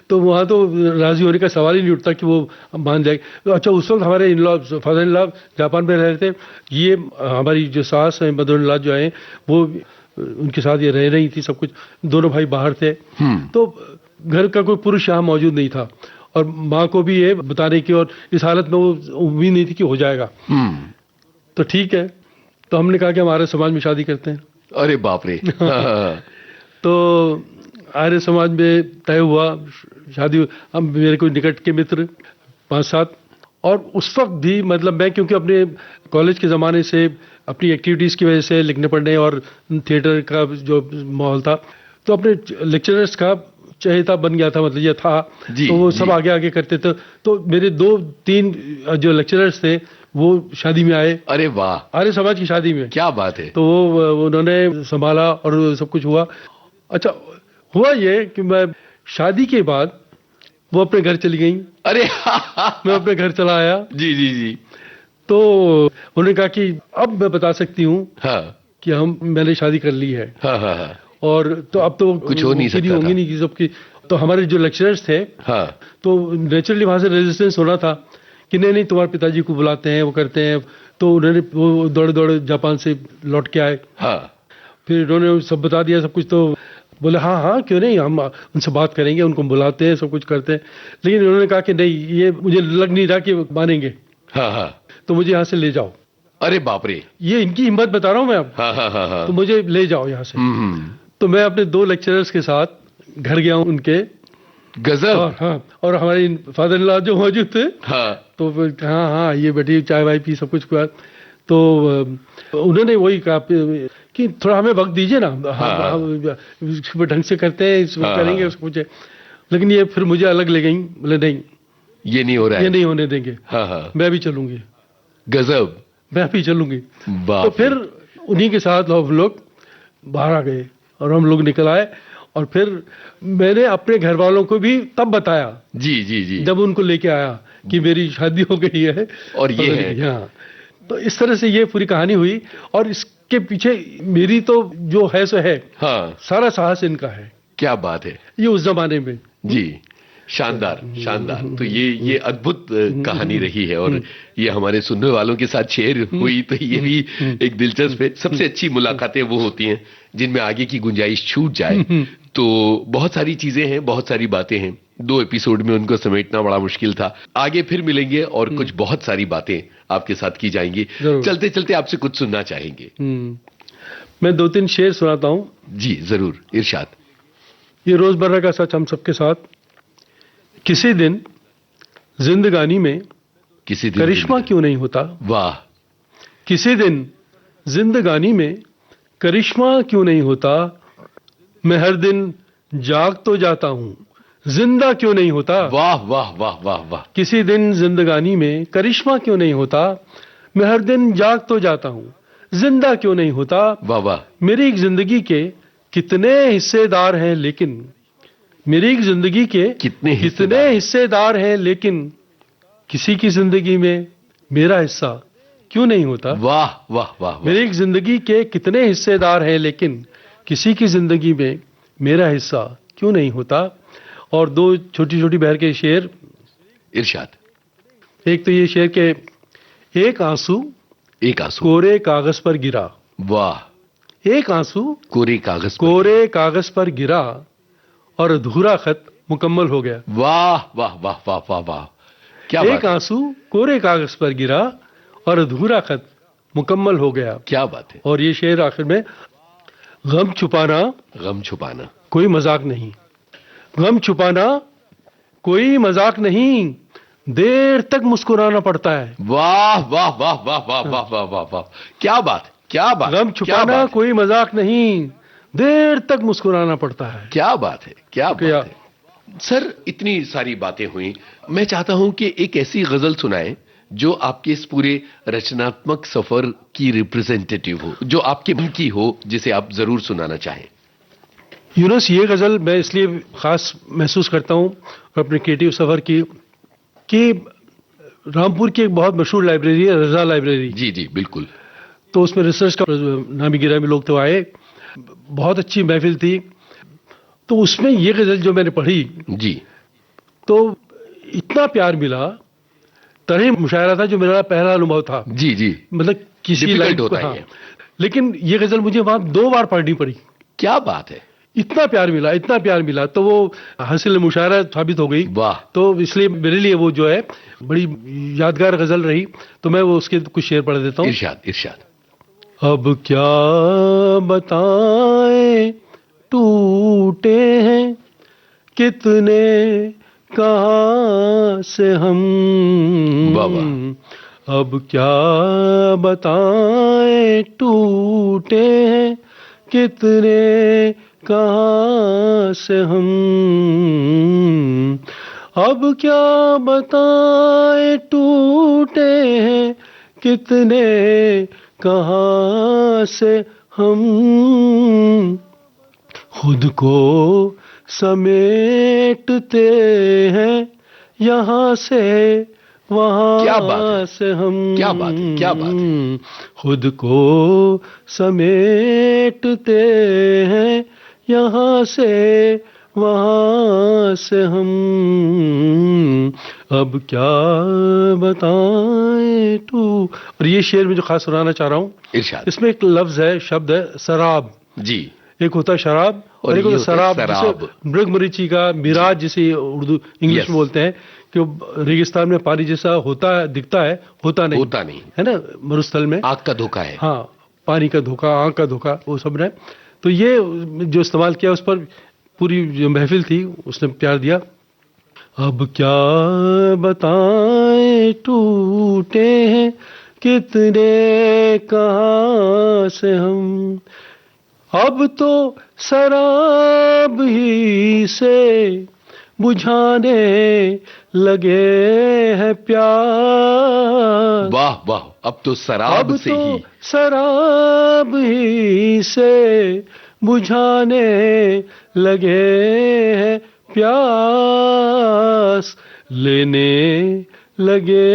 तो वहाँ तो राजी होने का सवाल ही नहीं उठता कि वो मान जाए। तो अच्छा, उस वक्त हमारे in law, father in law Japan में रह रहे थे, ये हमारी जो सास है मदर इन लॉ जो है वो उनके साथ ये रह रही थी, सब कुछ, दोनों भाई बाहर थे। तो घर का कोई पुरुष यहाँ मौजूद नहीं था और माँ को भी ये बताने की, और इस हालत में वो उम्मीद नहीं थी कि हो जाएगा। तो ठीक है, तो हमने कहा कि हम आर्य समाज में शादी करते हैं। अरे बाप रे। तो आर्य समाज में तय हुआ शादी। हम मेरे कोई निकट के मित्र 5-7, और उस वक्त भी मतलब मैं, क्योंकि अपने कॉलेज के ज़माने से अपनी एक्टिविटीज़ की वजह से लिखने पढ़ने और थिएटर का जो माहौल था, तो अपने लेक्चरर्स का चहेता बन गया था, मतलब ये था। तो वो सब आगे आगे करते थे। तो मेरे 2-3 जो लेक्चरर्स थे वो शादी में आए। अरे वाह। आर्य समाज की शादी में। क्या बात है। तो वो उन्होंने संभाला और सब कुछ हुआ। अच्छा, हुआ ये कि मैं शादी के बाद वो अपने घर चली गई। अरे मैं अपने घर चला आया। जी जी जी। तो उन्होंने कहा कि अब मैं बता सकती हूँ कि मैंने शादी कर ली है। और तो अब तो कुछ हो नहीं सकता, होंगी नहीं सबकी। तो हमारे जो लेक्चरर्स थे, तो नेचुरली वहां से रेजिस्टेंस होना था कि नहीं तुम्हारे पिताजी को बुलाते हैं, वो करते हैं। तो उन्होंने वो दौड़े जापान से लौट के आए। फिर उन्होंने सब बता दिया सब कुछ। तो बोले हाँ क्यों नहीं, हम उनसे बात करेंगे, उनको बुलाते हैं, सब कुछ करते हैं। लेकिन उन्होंने कहा कि नहीं, ये मुझे लग नहीं रहा कि मानेंगे। तो मुझे यहाँ से ले जाओ। अरे बाप रे। ये इनकी हिम्मत बता रहा हूँ मैं अब। तो मुझे ले जाओ यहाँ से। तो मैं अपने 2 लेक्चरर्स के साथ घर गया हूँ उनके। गजब। और हमारे फादर इन लॉ जो मौजूद थे, तो हाँ ये बैठी चाय वाय पी, सब कुछ किया। तो उन्होंने वही कहा कि थोड़ा हमें वक्त दीजिए ना, हम ढंग से करते हैं, करेंगे उसको कुछ। लेकिन ये फिर मुझे अलग ले गई। बोले नहीं, ये नहीं हो रहा है, ये नहीं होने देंगे। मैं भी चलूंगी। गजब। मैं भी चलूंगी। तो फिर उन्हीं के साथ हम लोग बाहर आ गए और हम लोग निकल आए। और फिर मैंने अपने घर वालों को भी तब बताया। जी जी जी। जब उनको लेके आया कि मेरी शादी हो गई है और ये है। तो इस तरह से ये पूरी कहानी हुई। और इसके पीछे मेरी तो जो है सो है, सारा साहस इनका है। क्या बात है। ये उस जमाने में जी, शानदार शानदार। तो ये अद्भुत कहानी रही है और ये हमारे सुनने वालों के साथ शेयर हुई तो ये भी एक दिलचस्प है। सबसे अच्छी मुलाकातें वो होती हैं जिनमें आगे की गुंजाइश छूट जाए। तो बहुत सारी चीजें हैं, बहुत सारी बातें हैं, 2 एपिसोड में उनको समेटना बड़ा मुश्किल था। आगे फिर मिलेंगे और कुछ बहुत सारी बातें आपके साथ की जाएंगी। चलते चलते आपसे कुछ सुनना चाहेंगे। मैं 2-3 शेर सुनाता हूँ। जी जरूर, इरशाद। ये रोजमर्रा का सच हम सबके साथ। किसी दिन जिंदगानी में किसी दिन करिश्मा क्यों नहीं होता। वाह। किसी दिन जिंदगानी में करिश्मा क्यों नहीं होता। मैं हर दिन जाग तो जाता हूँ, जिंदा क्यों नहीं होता, वाह वाह वाह वाह वाह। किसी दिन जिंदगानी में करिश्मा क्यों नहीं होता, मैं हर दिन जाग तो जाता हूँ, जिंदा क्यों नहीं होता। वाह वाह। मेरी एक जिंदगी के कितने हिस्सेदार हैं लेकिन, मेरी एक जिंदगी के कितने हिस्सेदार हैं लेकिन, किसी की जिंदगी में मेरा हिस्सा क्यों नहीं होता। वाह वाह वाह। मेरी एक जिंदगी के कितने हिस्सेदार हैं लेकिन, किसी की जिंदगी में मेरा हिस्सा क्यों नहीं होता। और दो छोटी छोटी बहर के शेर। इरशाद। एक तो ये शेर के, एक आंसू कोरे कागज पर गिरा। वाह। एक आंसू कोरे कागज पर गिरा और अधूरा खत मुकम्मल हो गया। वाह वाह वाह वाह वाह वाह। क्या एक आंसू कोरे कागज पर गिरा और अधूरा खत मुकम्मल हो गया। क्या बात है। और ये शेर आखिर में, गम छुपाना कोई मजाक नहीं, गम छुपाना कोई मजाक नहीं, देर तक मुस्कुराना पड़ता है। वाह वाह वाह वाह वाह वाह वाह वाह वाह। क्या बात, क्या बात। गम छुपाना कोई मजाक नहीं, देर तक मुस्कुराना पड़ता है। क्या बात है, क्या बात है। सर, इतनी सारी बातें हुई, मैं चाहता हूं कि एक ऐसी गजल सुनाएं जो आपके इस पूरे रचनात्मक सफर की रिप्रेजेंटेटिव हो, जो आपके मन की हो, जिसे आप जरूर सुनाना चाहें। यूनुस, ये गजल मैं इसलिए खास महसूस करता हूं अपने क्रिएटिव सफर की, कि रामपुर की एक बहुत मशहूर लाइब्रेरी है, रजा लाइब्रेरी। जी जी बिल्कुल। तो उसमें रिसर्च का नामी गिरामी लोग तो आए, बहुत अच्छी महफिल थी। तो उसमें ये गजल जो मैंने पढ़ी जी, तो इतना प्यार मिला, तरह मुशायरा था जो मेरा पहला अनुभव था। जी जी। मतलब किसी लाइट होता है। हाँ। लेकिन ये गजल मुझे वहां 2 बार पढ़नी पड़ी। क्या बात है। इतना प्यार मिला, तो वो हासिल मुशायरा साबित हो गई। वाह। तो इसलिए मेरे लिए वो जो है बड़ी यादगार गजल रही। तो मैं वो उसके कुछ शेर पढ़ देता हूँ। इरशाद। अब क्या बताएं टूटे हैं कितने कहाँ से हम, अब क्या बताएं टूटे हैं कितने कहाँ से हम, अब क्या बताएं टूटे हैं कितने कहाँ से हम, खुद को समेटते हैं यहाँ से वहाँ से हम। क्या बात है। खुद को समेटते हैं यहाँ से वहाँ से हम, अब क्या बताएं तू। और ये शेर में जो खास सुनाना चाह रहा हूँ, इसमें एक लफ्ज है, शब्द है सराब। जी। एक होता है शराब और एक होता है सराब। मृगमरीची का मिराज जिसे उर्दू इंग्लिश में बोलते हैं, कि रेगिस्तान में पानी जैसा होता है, दिखता है, होता नहीं है ना, मरुस्थल में आंख का धोखा है। हाँ, पानी का धोखा, आंख का धोखा, वो सब है। तो ये जो इस्तेमाल किया, उस पर पूरी जो महफिल थी उसने प्यार दिया। अब क्या बताएं टूटे हैं कितने कहाँ से हम, अब तो शराब ही से बुझाने लगे हैं प्यार। वाह वाह। अब तो शराब ही से बुझाने लगे हैं प्यास, लेने लगे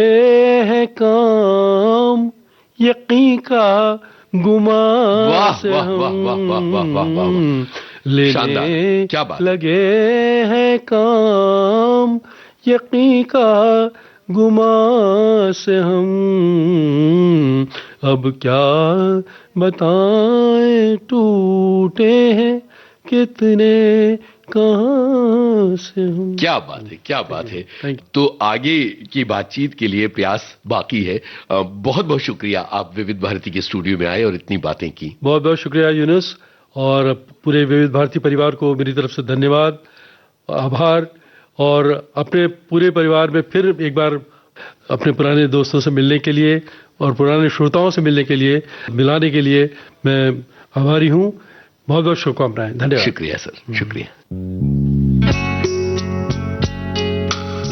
हैं काम यकीन का गुमान से हम, लेने लगे हैं काम यकीन का गुमान से हम, अब क्या बताएं टूटे हैं कितने कहाँ से हम। क्या बात है, क्या बात है। तो आगे की बातचीत के लिए प्रयास बाकी है। बहुत बहुत शुक्रिया, आप विविध भारती के स्टूडियो में आए और इतनी बातें की। बहुत बहुत शुक्रिया यूनुस, और पूरे विविध भारती परिवार को मेरी तरफ से धन्यवाद, आभार। और अपने पूरे परिवार में फिर एक बार अपने पुराने दोस्तों से मिलने के लिए और पुराने श्रोताओं से मिलने के लिए, मिलाने के लिए मैं आभारी हूँ। बहुत बहुत शुभकामनाएं। धन्यवाद। शुक्रिया सर, शुक्रिया।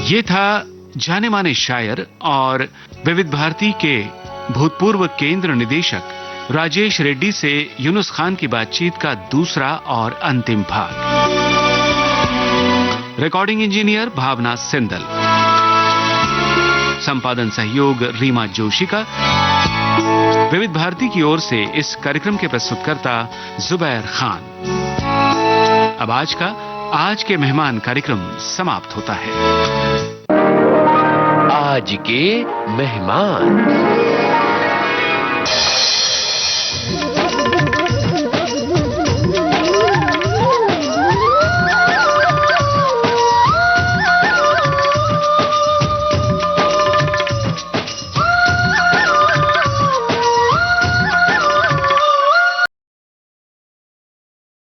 ये था जाने माने शायर और विविध भारती के भूतपूर्व केंद्र निदेशक राजेश रेड्डी से यूनुस खान की बातचीत का दूसरा और अंतिम भाग। रिकॉर्डिंग इंजीनियर भावना सिंदल, संपादन सहयोग रीमा जोशी का। विविध भारती की ओर से इस कार्यक्रम के प्रस्तुतकर्ता जुबैर खान। अब आज के मेहमान कार्यक्रम समाप्त होता है। आज के मेहमान।